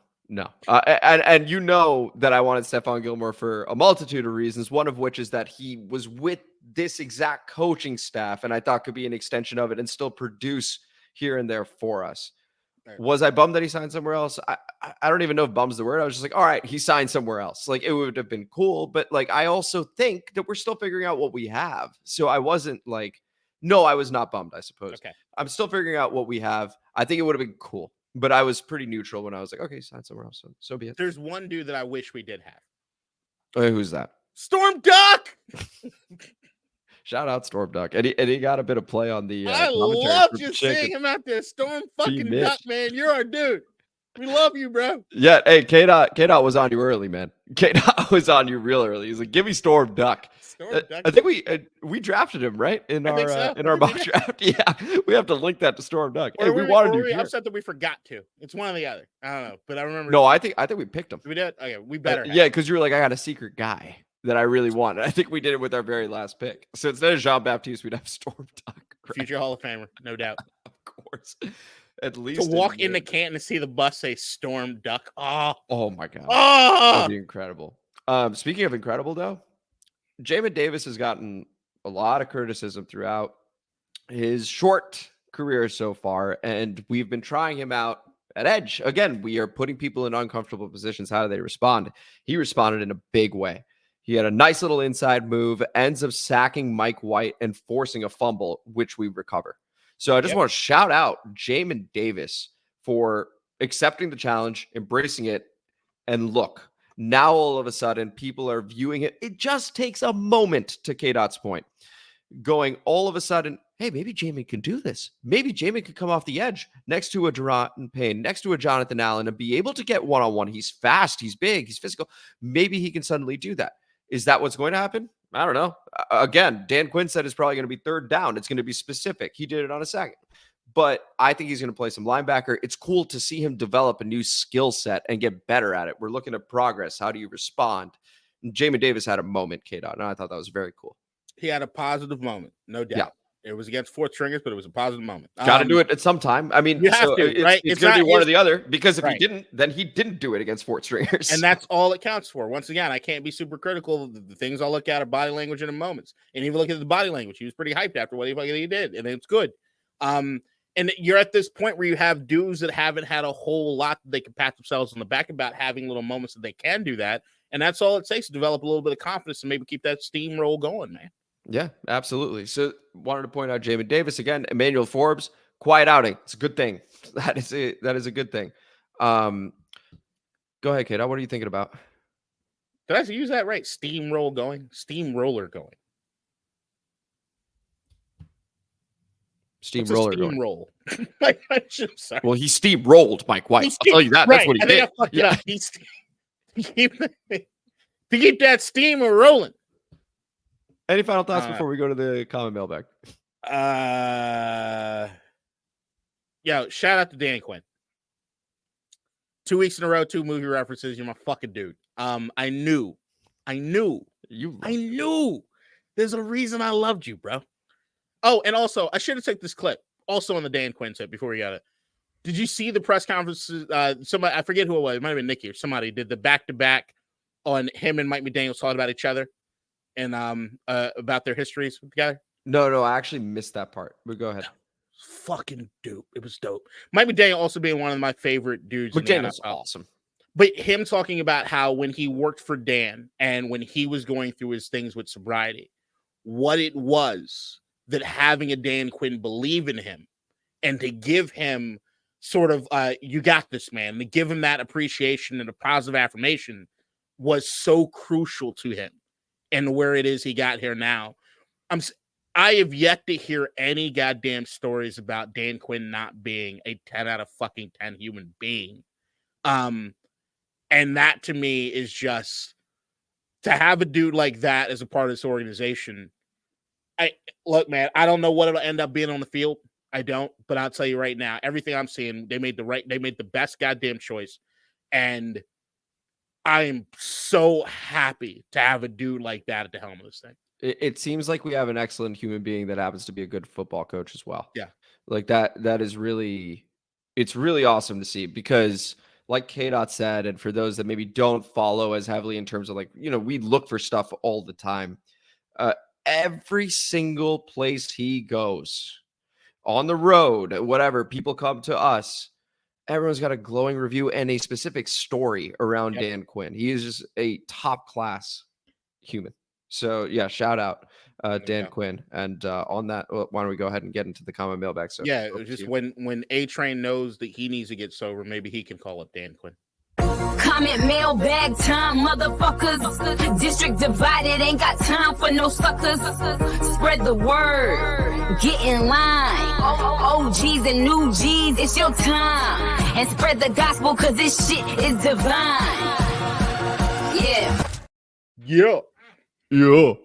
And you know that I wanted Stephon Gilmore for a multitude of reasons, one of which is that he was with this exact coaching staff and I thought could be an extension of it and still produce here and there for us. Right. Was I bummed that he signed somewhere else? I don't even know if bum's the word. I was just like, all right, he signed somewhere else. Like, it would have been cool. But like, I also think that we're still figuring out what we have. So I wasn't like, no, I was not bummed, I suppose. Okay. I'm still figuring out what we have. I think it would have been cool. But I was pretty neutral when I was like, okay, sign somewhere else. So be it. There's one dude that I wish we did have. Okay, who's that? Storm Duck! Shout out Storm Duck. And he got a bit of play on the I love just seeing him out there. Storm fucking Duck, man. You're our dude. We love you, bro. Yeah, hey, K-Dot was on you early, man. K-Dot was on you real early. He's like, give me Storm Duck. I think we drafted him, right? In our mock draft. Yeah, we have to link that to Storm Duck. Hey, we wanted you. We're upset that we forgot to. It's one or the other. I don't know, but I remember. No, I think we picked him. We did. Okay, we better. Yeah, because you were like, I got a secret guy that I really want. And I think we did it with our very last pick. So instead of Jean-Baptiste, we'd have Storm Duck. Right? Future Hall of Famer, no doubt. Of course. At least to walk in the Canton and see the bus say Storm Duck. Oh my God. Oh, that'd be incredible. Speaking of incredible, though, Jamin Davis has gotten a lot of criticism throughout his short career so far, and we've been trying him out at edge. Again, we are putting people in uncomfortable positions. How do they respond? He responded in a big way. He had a nice little inside move, ends up sacking Mike White and forcing a fumble, which we recover. So I just want to shout out Jamin Davis for accepting the challenge, embracing it, and look, now all of a sudden people are viewing it. It just takes a moment, to K-Dot's point, going all of a sudden, hey, maybe Jamin can do this. Maybe Jamin could come off the edge next to a Deron Payne, next to a Jonathan Allen, and be able to get one-on-one. He's fast, he's big, he's physical. Maybe he can suddenly do that. Is that what's going to happen? I don't know. Again, Dan Quinn said it's probably going to be third down. It's going to be specific. He did it on a second. But I think he's going to play some linebacker. It's cool to see him develop a new skill set and get better at it. We're looking at progress. How do you respond? And Jamin Davis had a moment, K-Dot, and I thought that was very cool. He had a positive moment, no doubt. Yeah. It was against fourth stringers, but it was a positive moment. Got to do it at some time. I mean, you have to, right? It's going to be one or the other, because if he didn't, then he didn't do it against fourth stringers. And that's all it counts for. Once again, I can't be super critical. The things I'll look at are body language in the moments. And even look at the body language. He was pretty hyped after what he did, and it's good. And you're at this point where you have dudes that haven't had a whole lot that they can pat themselves on the back about, having little moments that they can do that. And that's all it takes to develop a little bit of confidence and maybe keep that steamroll going, man. Yeah, absolutely. So wanted to point out Jamin Davis again. Emmanuel Forbes, quiet outing. It's a good thing. That is a good thing. Go ahead, Kate. What are you thinking about? Did I use that right? Steamroll going, steamroller going. Steamroller steamroll. Sorry. Well, he steamrolled Mike White. I'll tell you that. That's what he did. Yeah. To keep that steam rolling. Any final thoughts before we go to the common mailbag? Shout out to Dan Quinn. 2 weeks in a row, 2 movie references. You're my fucking dude. I knew. There's a reason I loved you, bro. Oh, and also, I should have taken this clip also on the Dan Quinn tip before we got it. Did you see the press conferences? Somebody, I forget who it was. It might have been Nikki or somebody did the back-to-back on him and Mike McDaniels talking about each other and about their histories together. No, I actually missed that part. But go ahead. Fucking dope. It was dope. Mike McDaniel also being one of my favorite dudes. McDaniel's awesome. But him talking about how when he worked for Dan and when he was going through his things with sobriety, what it was that having a Dan Quinn believe in him and to give him sort of, you got this, man, to give him that appreciation and a positive affirmation was so crucial to him and where it is he got here now. I have yet to hear any goddamn stories about Dan Quinn not being a 10 out of fucking 10 human being. And that to me is just to have a dude like that as a part of this organization. Look, man, I don't know what it'll end up being on the field. I don't, but I'll tell you right now, everything I'm seeing, they made the best goddamn choice. And I am so happy to have a dude like that at the helm of this thing. It seems like we have an excellent human being that happens to be a good football coach as well. Yeah. Like that is really, it's really awesome to see because like K-Dot said, and for those that maybe don't follow as heavily in terms of like, we look for stuff all the time. Every single place he goes on the road, whatever, people come to us. Everyone's got a glowing review and a specific story around Dan Quinn. He is just a top class human. So yeah, shout out Dan Quinn. And on that, why don't we go ahead and get into the comment mailbag? So yeah, just when A-Train knows that he needs to get sober, maybe he can call up Dan Quinn. Comment mailbag time, motherfuckers. District divided, ain't got time for no suckers. Spread the word, get in line. OGs and new G's, it's your time. And spread the gospel, cause this shit is divine. Yeah. Yeah. Yeah. All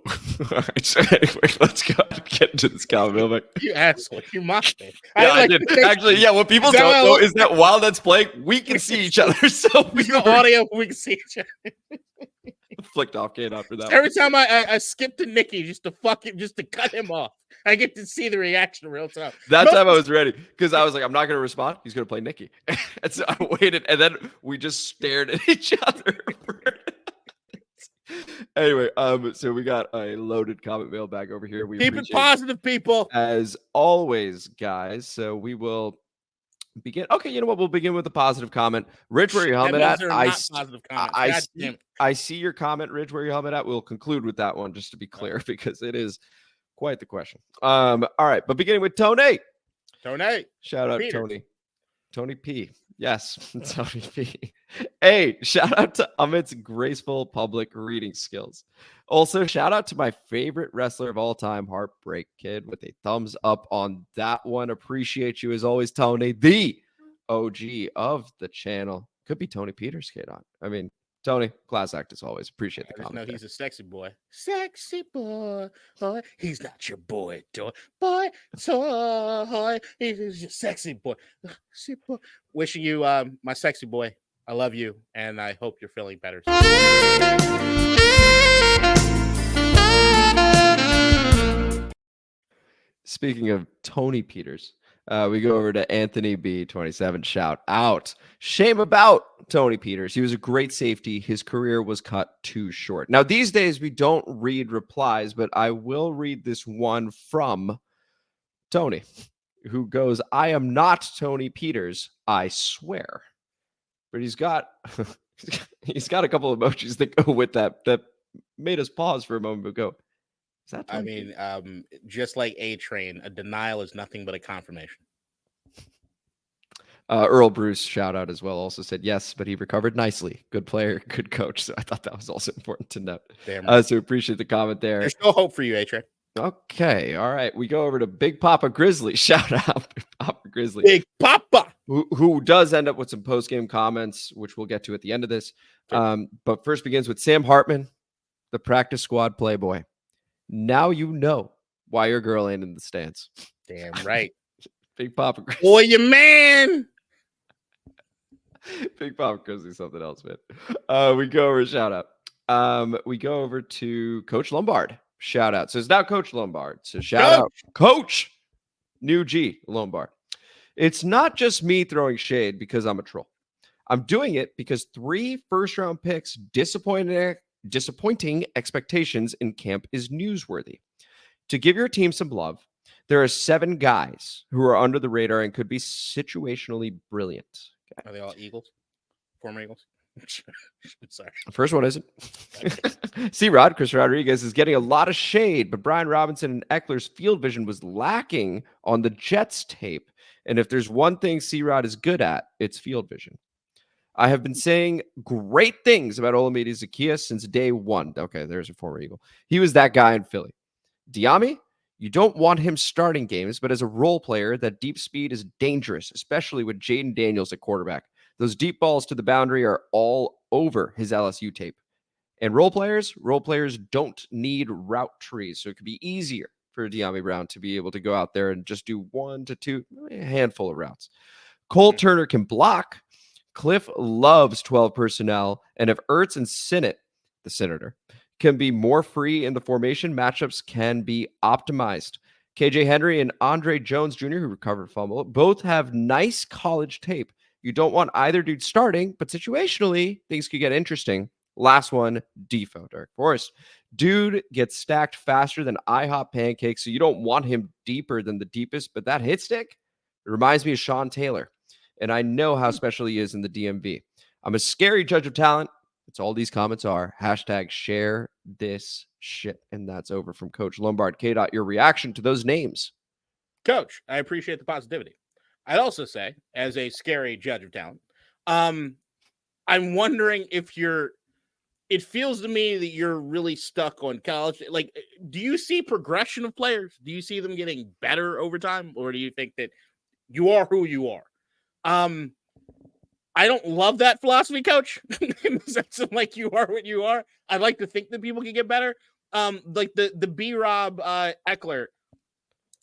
right. So anyway, let's go and get into this comment mailbag. You asshole. You mocked me. Yeah, I did. Actually, yeah, what people don't know is that while that's playing, we can see each other. So we got audio, we can see each other. Flicked off Kane after that. Every time I skip to Nikki just to cut him off, I get to see the reaction real time. That time I was ready because I was like, I'm not going to respond. He's going to play Nikki. And so I waited, and then we just stared at each other. Anyway, so we got a loaded comment mailbag over here. We keep it positive, people. As always, guys. So we will begin. Okay, you know what? We'll begin with a positive comment. Ridge, where your helmet at? I see your comment, Ridge, where your helmet at. We'll conclude with that one just to be clear because it is quite the question. All right, but beginning with Tony. Shout out Tony. Tony P. Yes, Tony P. Hey, shout out to Amit's graceful public reading skills. Also, shout out to my favorite wrestler of all time, Heartbreak Kid, with a thumbs up on that one. Appreciate you as always, Tony, the OG of the channel. Could be Tony Peters, kid on. I mean, Tony, class act as always. Appreciate the comment. No, he's a sexy boy. Sexy boy. He's not your boy toy. Boy toy. He's your sexy boy. Sexy boy. Wishing you, my sexy boy, I love you, and I hope you're feeling better. Speaking of Tony Peters, we go over to Anthony B27. Shout out. Shame about Tony Peters. He was a great safety. His career was cut too short. Now, these days, we don't read replies, but I will read this one from Tony, who goes, I am not Tony Peters, I swear. But he's got a couple of emojis that go with that made us pause for a moment ago. Is that Tony Peters? Just like A-Train, a denial is nothing but a confirmation. Earl Bruce, shout out as well, also said yes, but he recovered nicely. Good player, good coach. So I thought that was also important to note. So appreciate the comment there. There's no hope for you, A-Train. Okay, all right. We go over to Big Papa Grizzly. Shout out Big Papa Grizzly. Big Papa! Who does end up with some post-game comments, which we'll get to at the end of this. But first begins with Sam Hartman, the practice squad playboy. Now you know why your girl ain't in the stands. Damn right. Big Papa Grizzly. Boy, your man! Big Papa Grizzly, something else, man. We go over shout out. We go over to Coach Lombard. Shout out. So it's now Coach Lombard. So shout out Coach New G Lombard. It's not just me throwing shade because I'm a troll. I'm doing it because 3 first-round picks disappointing expectations in camp is newsworthy. To give your team some love, there are 7 guys who are under the radar and could be situationally brilliant. Okay. Are they all Eagles? Former Eagles? Sorry. First one isn't. C-Rod, Chris Rodriguez, is getting a lot of shade, but Brian Robinson and Eckler's field vision was lacking on the Jets tape. And if there's one thing C-Rod is good at, it's field vision. I have been saying great things about Olamide Zaccheaus since day one. Okay, there's a former Eagle. He was that guy in Philly. Dyami, you don't want him starting games, but as a role player, that deep speed is dangerous, especially with Jayden Daniels at quarterback. Those deep balls to the boundary are all over his LSU tape. And role players don't need route trees, so it could be easier for Dyami Brown to be able to go out there and just do 1 to 2, a handful of routes. Cole Turner can block. Cliff loves 12 personnel. And if Ertz and the Senator, can be more free in the formation, matchups can be optimized. KJ Henry and Andre Jones Jr., who recovered fumble, both have nice college tape. You don't want either dude starting, but situationally, things could get interesting. Last one, Defo, Dark Forest. Dude gets stacked faster than IHOP pancakes, so you don't want him deeper than the deepest, but that hit stick, it reminds me of Sean Taylor, and I know how special he is in the DMV. I'm a scary judge of talent. That's all these comments are. Hashtag share this shit. And that's over from Coach Lombard. K. Your reaction to those names? Coach, I appreciate the positivity. I'd also say, as a scary judge of talent, I'm wondering if it feels to me that you're really stuck on college. Like, do you see progression of players? Do you see them getting better over time? Or do you think that you are who you are? I don't love that philosophy, Coach, in the sense of like you are what you are. I'd like to think that people can get better. Like the B-Rob Eckler,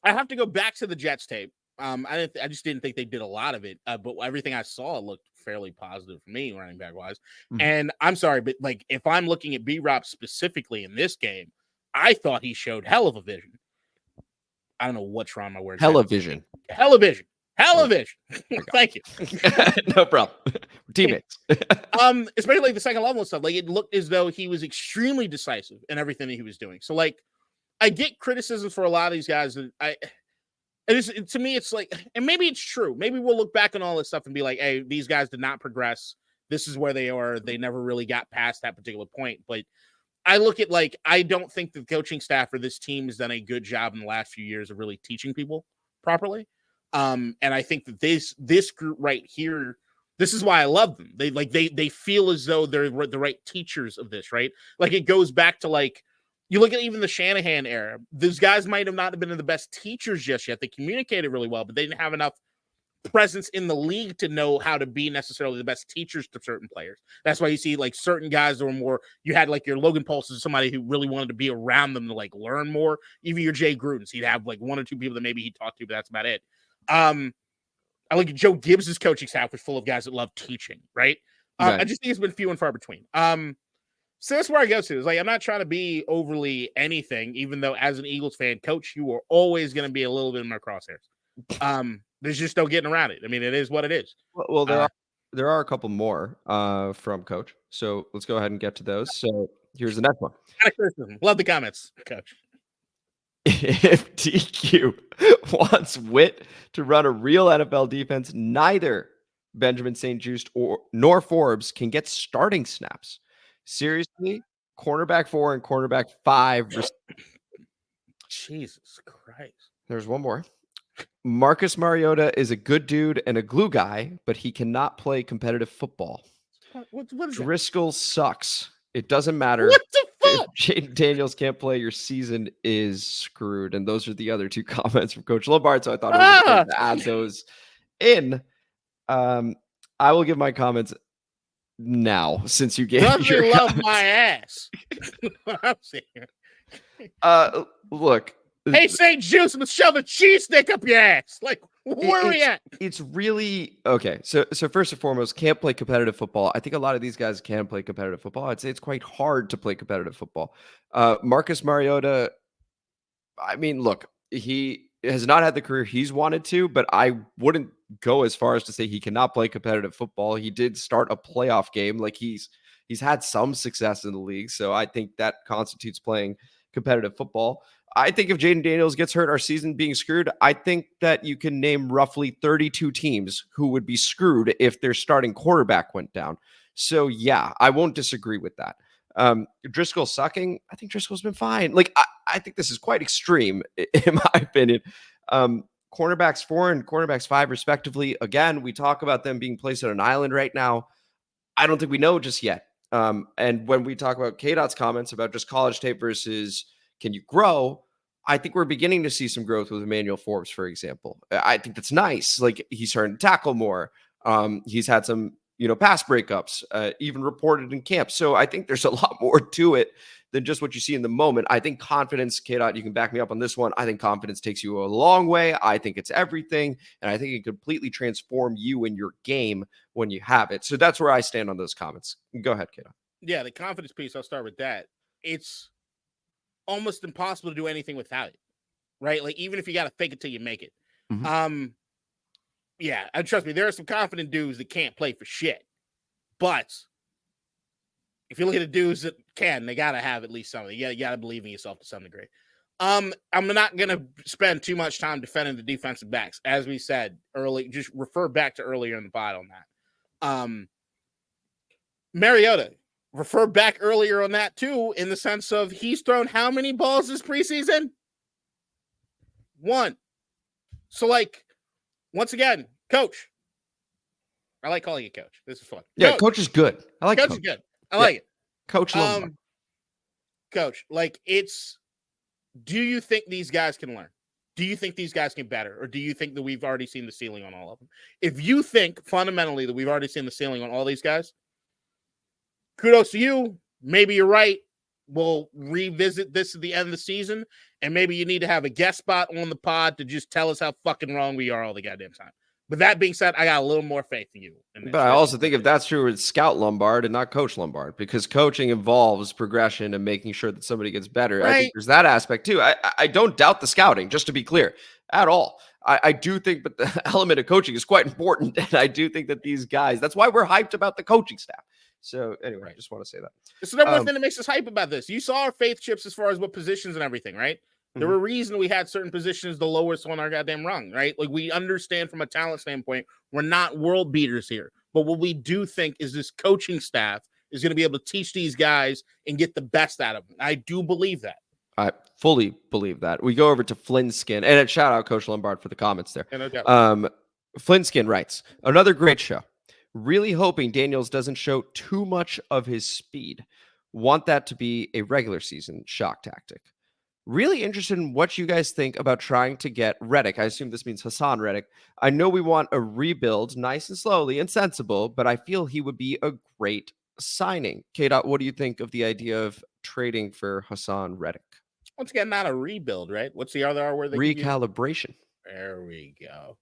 I have to go back to the Jets tape. I just didn't think they did a lot of it, but everything I saw looked fairly positive for me, running back wise. Mm-hmm. And I'm sorry, but like if I'm looking at B-Rob specifically in this game, I thought he showed hell of a vision. I don't know what's wrong with my words. Hell-a-vision. Hell-a-vision. Hell-a-vision. Thank you. No problem. Teammates. Especially like the second level and stuff. Like it looked as though he was extremely decisive in everything that he was doing. So like I get criticism for a lot of these guys. To me, it's like, and maybe it's true. Maybe we'll look back on all this stuff and be like, hey, these guys did not progress. This is where they are. They never really got past that particular point. But I look at like, I don't think the coaching staff for this team has done a good job in the last few years of really teaching people properly. And I think that this group right here, this is why I love them. They feel as though they're the right teachers of this, right? Like it goes back to like, you look at even the Shanahan era, those guys might have not been the best teachers just yet. They communicated really well, but they didn't have enough presence in the league to know how to be necessarily the best teachers to certain players. That's why you see like certain guys that were more, you had like your Logan Paulson, somebody who really wanted to be around them to like learn more. Even your Jay Grudens, he'd have like one or two people that maybe he talked to, but that's about it. I look at Joe Gibbs's coaching staff was full of guys that love teaching, right? Right. I just think it's been few and far between. So that's where I go to. Is like I'm not trying to be overly anything, even though as an Eagles fan, Coach, you are always going to be a little bit in my crosshairs. There's just no getting around it. I mean, it is what it is. Well, there are a couple more from Coach. So let's go ahead and get to those. So here's the next one. Love the comments, Coach. If TQ wants Witt to run a real NFL defense, neither Benjamin St. Juste nor Forbes can get starting snaps. Seriously, cornerback 4 and cornerback 5. Jesus Christ. There's one more. Marcus Mariota is a good dude and a glue guy, but he cannot play competitive football. What is Driscoll sucks. It doesn't matter. What the fuck? If Jayden Daniels can't play, your season is screwed. And those are the other two comments from Coach Lombard. So I thought it was important to add those in. I will give my comments now since you gave your love comments. My ass. Look. Hey, St. Juste, let's shove a cheese stick up your ass. Like, where are we at? It's really okay. So first and foremost, can't play competitive football. I think a lot of these guys can play competitive football. I'd say it's quite hard to play competitive football. Marcus Mariota, I mean, look, he has not had the career he's wanted to, but I wouldn't go as far as to say he cannot play competitive football. He did start a playoff game. Like he's had some success in the league. So I think that constitutes playing competitive football. I think if Jayden Daniels gets hurt, our season being screwed, I think that you can name roughly 32 teams who would be screwed if their starting quarterback went down. So yeah, I won't disagree with that. Driscoll sucking, I think Driscoll's been fine. Like I think this is quite extreme in my opinion. Cornerbacks 4 and cornerbacks 5 respectively. Again, we talk about them being placed on an island right now. I don't think we know just yet. And when we talk about K-Dot's comments about just college tape versus can you grow, I think we're beginning to see some growth with Emmanuel Forbes, for example. I think that's nice. Like he's starting to tackle more. He's had some pass breakups, even reported in camp. So I think there's a lot more to it than just what you see in the moment. I think confidence, K-Dot, you can back me up on this one. I think confidence takes you a long way. I think it's everything. And I think it completely transform you in your game when you have it. So that's where I stand on those comments. Go ahead, K-Dot. Yeah, the confidence piece, I'll start with that. It's almost impossible to do anything without it, right? Like, even if you got to fake it till you make it. Mm-hmm. Yeah, and trust me, there are some confident dudes that can't play for shit. But if you look at the dudes that can, they got to have at least something. You got to believe in yourself to some degree. I'm not going to spend too much time defending the defensive backs. As we said early, just refer back to earlier in the pod on that. Mariota, refer back earlier on that too, in the sense of he's thrown how many balls this preseason? 1. So, like, once again, coach. I like calling it coach. This is fun. Yeah, coach is good. I like coach. Is good. I like it. Coach Lombard. Coach, like, do you think these guys can learn? Do you think these guys get better? Or do you think that we've already seen the ceiling on all of them? If you think fundamentally that we've already seen the ceiling on all these guys, kudos to you. Maybe you're right. We'll revisit this at the end of the season, and maybe you need to have a guest spot on the pod to just tell us how fucking wrong we are all the goddamn time. But that being said, I got a little more faith in you. But I also think if that's true, it's Scout Lombard and not Coach Lombard, because coaching involves progression and making sure that somebody gets better. Right. I think there's that aspect too. I don't doubt the scouting, just to be clear, at all. I do think, but the element of coaching is quite important. And I do think that these guys, that's why we're hyped about the coaching staff. So anyway, I just want to say that. It's the number one thing that makes us hype about this. You saw our faith chips as far as what positions and everything, right? There were reasons we had certain positions the lowest on our goddamn rung, right? Like, we understand from a talent standpoint, we're not world beaters here. But what we do think is this coaching staff is going to be able to teach these guys and get the best out of them. I do believe that. I fully believe that. We go over to Flinskin, and shout out Coach Lombard for the comments there. Yeah, no doubt. Flinskin writes, another great show. Really hoping Daniels doesn't show too much of his speed. Want that to be a regular season shock tactic. Really interested in what you guys think about trying to get Reddick. I assume this means Hassan Reddick. I know we want a rebuild, nice and slowly and sensible, but I feel he would be a great signing. K-Dot, what do you think of the idea of trading for Hassan Reddick? Once again, not a rebuild, right? What's the other R word? Recalibration. There we go.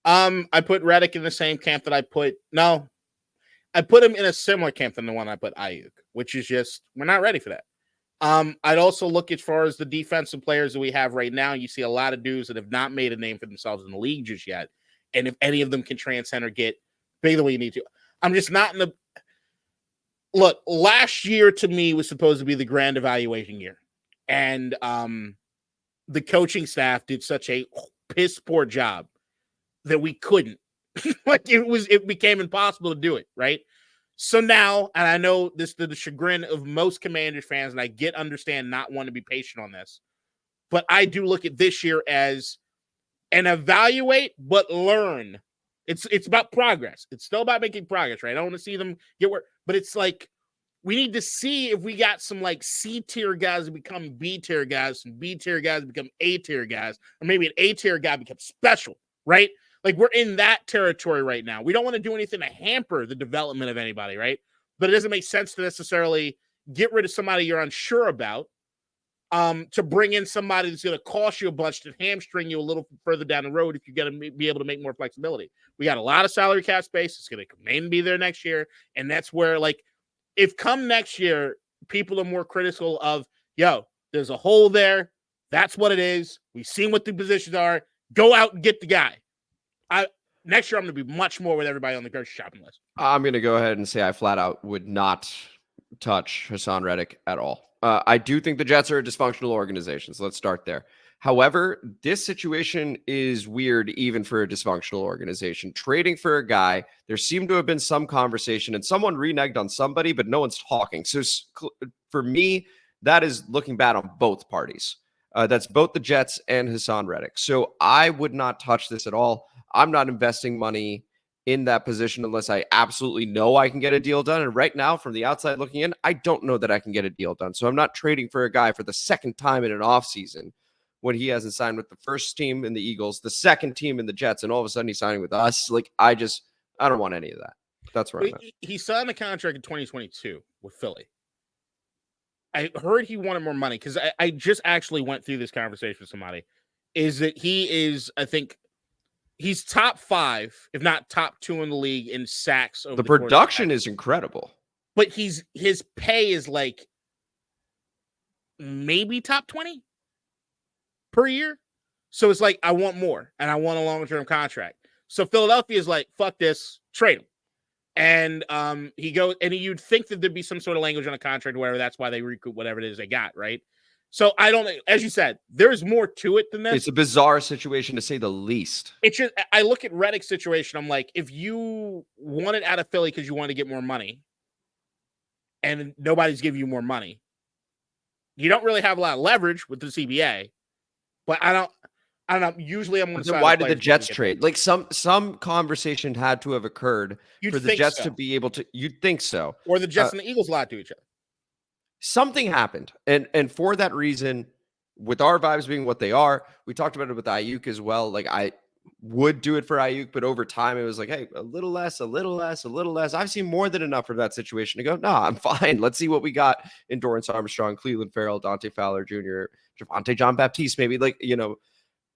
I put Reddick in the same camp that I put him in a similar camp than the one I put Ayuk, which is just, we're not ready for that. I'd also look as far as the defensive players that we have right now. You see a lot of dudes that have not made a name for themselves in the league just yet. And if any of them can transcend or get big the way you need to, I'm just not in the look. Last year to me was supposed to be the grand evaluation year. And the coaching staff did such a piss poor job that we couldn't. Like, it became impossible to do it, right? So now, and I know this is the chagrin of most Commanders fans, and I understand not wanting to be patient on this, but I do look at this year as an evaluate but learn. It's about progress. It's still about making progress, right? I don't want to see them get work, but it's like we need to see if we got some like C-tier guys to become B-tier guys, some B-tier guys to become A-tier guys, or maybe an A-tier guy becomes special, right? Like, we're in that territory right now. We don't want to do anything to hamper the development of anybody, right? But it doesn't make sense to necessarily get rid of somebody you're unsure about to bring in somebody that's going to cost you a bunch to hamstring you a little further down the road if you're going to be able to make more flexibility. We got a lot of salary cap space. It's going to remain be there next year. And that's where, like, if come next year, people are more critical of, there's a hole there. That's what it is. We've seen what the positions are. Go out and get the guy. Next year, I'm going to be much more with everybody on the grocery shopping list. I'm going to go ahead and say I flat out would not touch Hassan Reddick at all. I do think the Jets are a dysfunctional organization, so let's start there. However, this situation is weird even for a dysfunctional organization. Trading for a guy, there seemed to have been some conversation, and someone reneged on somebody, but no one's talking. So for me, that is looking bad on both parties. That's both the Jets and Hassan Reddick. So I would not touch this at all. I'm not investing money in that position unless I absolutely know I can get a deal done. And right now, from the outside looking in, I don't know that I can get a deal done. So I'm not trading for a guy for the second time in an offseason when he hasn't signed with the first team in the Eagles, the second team in the Jets, and all of a sudden he's signing with us. Like, I don't want any of that. That's where I'm at. He signed a contract in 2022 with Philly. I heard he wanted more money because I just actually went through this conversation with somebody. Is that he is, I think, he's top 5, if not top 2 in the league in sacks. Over The course of production is incredible. But his pay is like maybe top 20 per year. So it's like, I want more and I want a long-term contract. So Philadelphia is like, fuck this, trade him. And he goes, and you'd think that there'd be some sort of language on a contract or whatever. That's why they recoup whatever it is they got, right? So I don't, as you said, there's more to it than this. It's a bizarre situation to say the least. It's just, I look at Reddick's situation. I'm like, if you wanted out of Philly because you want to get more money and nobody's giving you more money, you don't really have a lot of leverage with the CBA, but I don't know. Usually I'm going to. Why did the Jets trade? Like some conversation had to have occurred for the Jets to be able to. You'd think so. Or the Jets and the Eagles lied to each other. Something happened, and for that reason, with our vibes being what they are, we talked about it with Ayuk as well. Like I would do it for Ayuk, but over time it was like, hey, a little less, a little less, a little less. I've seen more than enough for that situation to go, nah, I'm fine. Let's see what we got in Dorrance Armstrong, Cleveland Farrell, Dante Fowler Jr., Javonte John Baptiste, maybe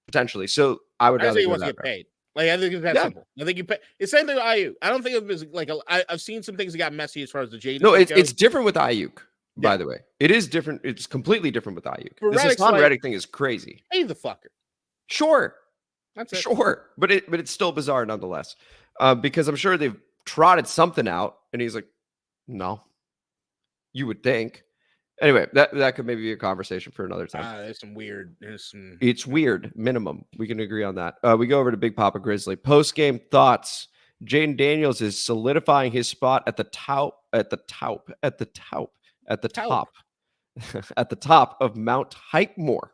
potentially. So I would rather he wants to get paid. Like I think it's that simple. I think you pay. It's same thing with Ayuk. I don't think it was like I've seen some things that got messy as far as the Jayden. No, it's different with Ayuk. By the way, it is different. It's completely different with Ayuk. This Hassan Reddick thing is crazy. Hey, the fucker. Sure, that's it. Sure, but it's still bizarre nonetheless. Because I'm sure they've trotted something out, and he's like, "No." You would think. Anyway, that could maybe be a conversation for another time. There's some weird. It's weird. Minimum. We can agree on that. We go over to Big Papa Grizzly. Post-game thoughts. Jayden Daniels is solidifying his spot at the top of Mount Hypemore.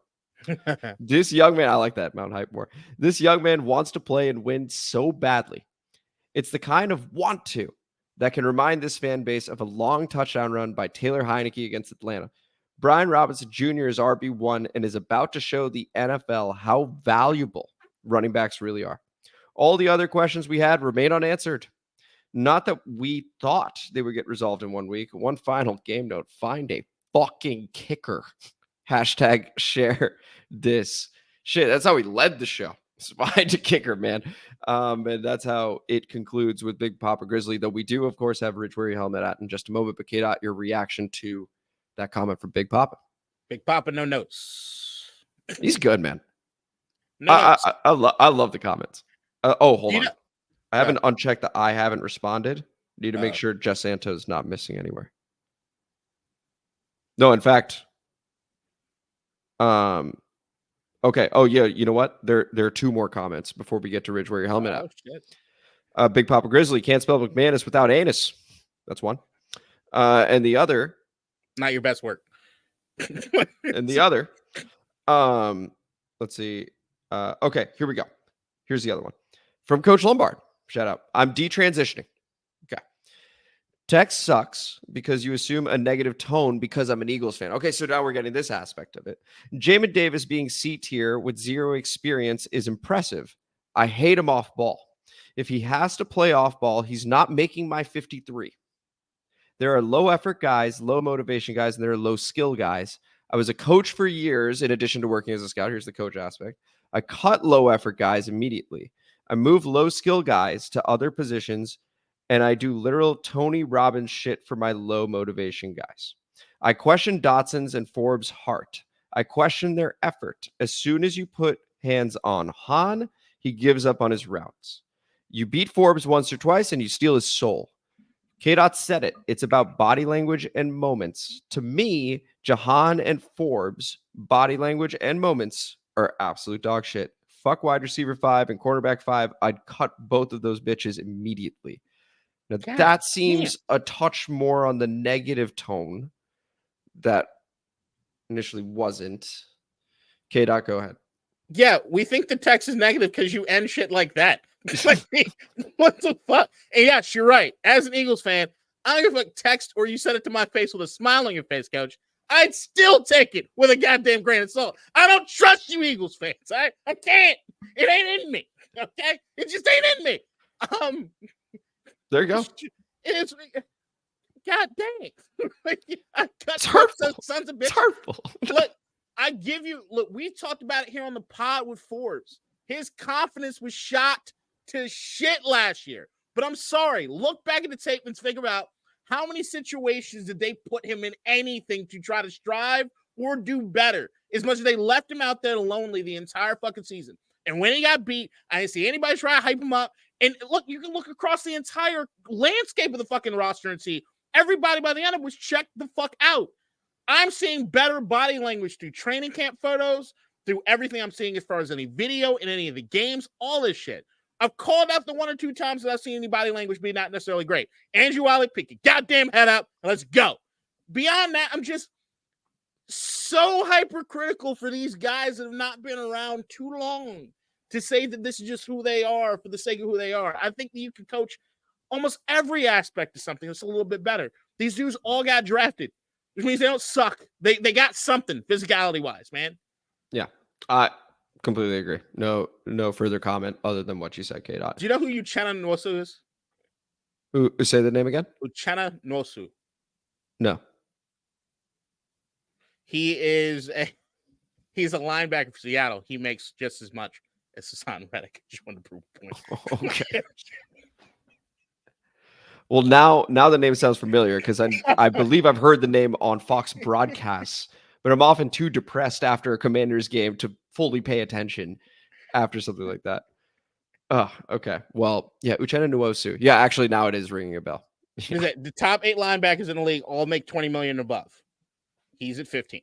This young man, I like that, Mount Hypemore. This young man wants to play and win so badly. It's the kind of want to that can remind this fan base of a long touchdown run by Taylor Heineke against Atlanta. Brian Robinson Jr. is RB1 and is about to show the NFL how valuable running backs really are. All the other questions we had remain unanswered. Not that we thought they would get resolved in 1 week. One final game note. Find a fucking kicker. Hashtag share this shit. That's how we led the show. Find a kicker, man. And that's how it concludes with Big Papa Grizzly, though we do, of course, have Rich Wear Your Helmet at in just a moment. But K-Dot, your reaction to that comment from Big Papa. Big Papa, no notes. He's good, man. No notes. I love the comments. Hold on. I haven't Yeah. unchecked that I haven't responded. Need to make sure Jess Santos is not missing anywhere. No, in fact. Okay. Oh, yeah. You know what? There are two more comments before we get to Ridge Wear Your Helmet out. Shit. Big Papa Grizzly can't spell McManus without anus. That's one. And the other. Not your best work. And the other. Let's see. Okay, here we go. Here's the other one. From Coach Lombard. Shout out. I'm detransitioning. Okay. Text sucks because you assume a negative tone because I'm an Eagles fan. Okay, so now we're getting this aspect of it. Jamin Davis being C tier with zero experience is impressive. I hate him off ball. If he has to play off ball, he's not making my 53. There are low effort guys, low motivation guys, and there are low skill guys. I was a coach for years in addition to working as a scout. Here's the coach aspect. I cut low effort guys immediately. I move low skill guys to other positions, and I do literal Tony Robbins shit for my low motivation guys. I question Dotson's and Forbes' heart. I question their effort. As soon as you put hands on Han, he gives up on his routes. You beat Forbes once or twice, and you steal his soul. K-Dot said it. It's about body language and moments. To me, Jahan and Forbes' body language and moments are absolute dog shit. Fuck wide receiver 5 and cornerback 5. I'd cut both of those bitches immediately. Now, that seems a touch more on the negative tone that initially wasn't. K-Dot, go ahead. Yeah, we think the text is negative because you end shit like that. Like, what the fuck? And yes, you're right. As an Eagles fan, I don't give a text or you said it to my face with a smile on your face, coach. I'd still take it with a goddamn grain of salt. I don't trust you, Eagles fans. I can't. It ain't in me. Okay? It just ain't in me. There you go. It's God dang. It's hurtful. Sons of bitches. It's hurtful. Look, we talked about it here on the pod with Forbes. His confidence was shot to shit last year. But I'm sorry. Look back at the tape and figure out how many situations did they put him in anything to try to strive or do better, as much as they left him out there lonely the entire fucking season. And when he got beat, I didn't see anybody try to hype him up. And look, you can look across the entire landscape of the fucking roster and see everybody by the end of it was checked the fuck out. I'm seeing better body language through training camp photos, through everything I'm seeing as far as any video in any of the games, all this shit. I've called out the 1 or 2 times that I've seen any body language be not necessarily great. Andrew Wylie, pick your goddamn head up and let's go. Beyond that, I'm just so hypercritical for these guys that have not been around too long to say that this is just who they are for the sake of who they are. I think that you can coach almost every aspect of something that's a little bit better. These dudes all got drafted, which means they don't suck. They got something physicality-wise, man. Yeah, I completely agree. No further comment other than what you said, K-Dot. Do you know who Uchenna Nwosu is? Say the name again? Uchenna Nwosu. No. He's a linebacker for Seattle. He makes just as much as Hassan Reddick. Just want to prove a point. Okay. Well, now the name sounds familiar because I believe I've heard the name on Fox broadcasts, but I'm often too depressed after a Commanders game to fully pay attention after something like that. Oh, okay. Well, yeah, Uchenna Nwosu. Yeah, actually, now it is ringing a bell. Yeah. The top 8 linebackers in the league all make $20 million and above. He's at 15.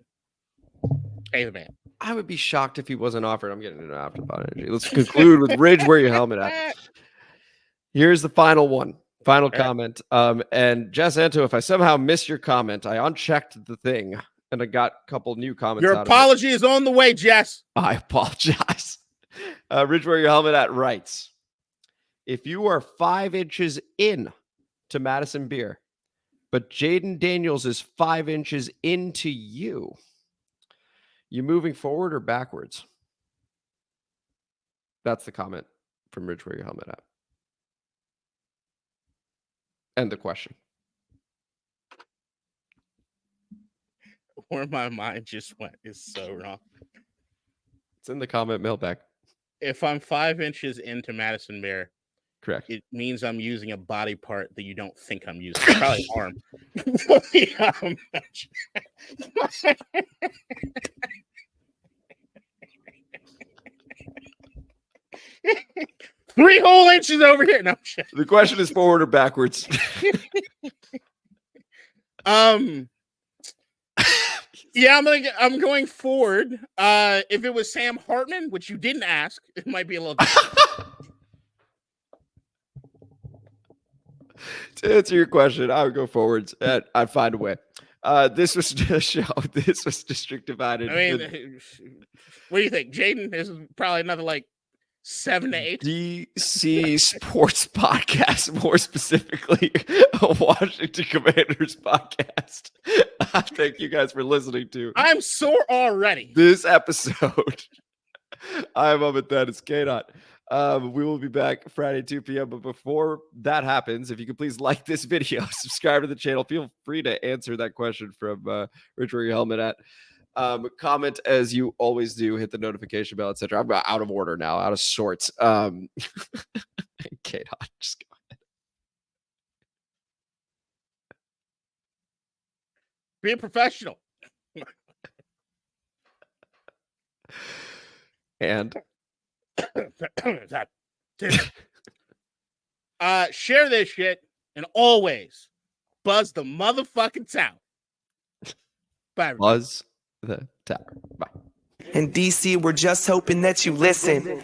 Hey, the man. I would be shocked if he wasn't offered. I'm getting into afterthought energy. Let's conclude with Ridge. Wear your helmet at. Here's the final one. Final comment. And Jess Anto, if I somehow missed your comment, I unchecked the thing and I got a couple new comments. Your apology is on the way, Jess. I apologize. Ridge, wear your helmet at writes. If you are 5 inches in to Madison Beer, but Jayden Daniels is 5 inches into you moving forward or backwards? That's the comment from Ridge, wear your helmet at. End the question. Where my mind just went is so wrong. It's in the comment mailbag. If I'm 5 inches into Madison Bear, Correct. It means I'm using a body part that you don't think I'm using. Probably arm. Three whole inches over here. No shit. The question is forward or backwards. Yeah, I'm going forward. If it was Sam Hartman, which you didn't ask, it might be a little different. To answer your question, I would go forwards and I'd find a way. This was a show. This was District Divided. I mean, what do you think? Jayden is probably another like 7 to 8. DC Sports Podcast, more specifically, a Washington Commanders podcast. Thank you guys for listening to. I'm sore already. This episode. I'm Amit. That is K-Dot. We will be back Friday, 2 p.m. But before that happens, if you could please like this video, subscribe to the channel. Feel free to answer that question from Rich, wear your helmet at. Comment as you always do, hit the notification bell, etc. I'm out of order now, out of sorts. K-Dot, just go ahead. Be a professional. And share this shit and always buzz the motherfucking town. Bye. Buzz the tower. Bye. In DC, we're just hoping that you listen.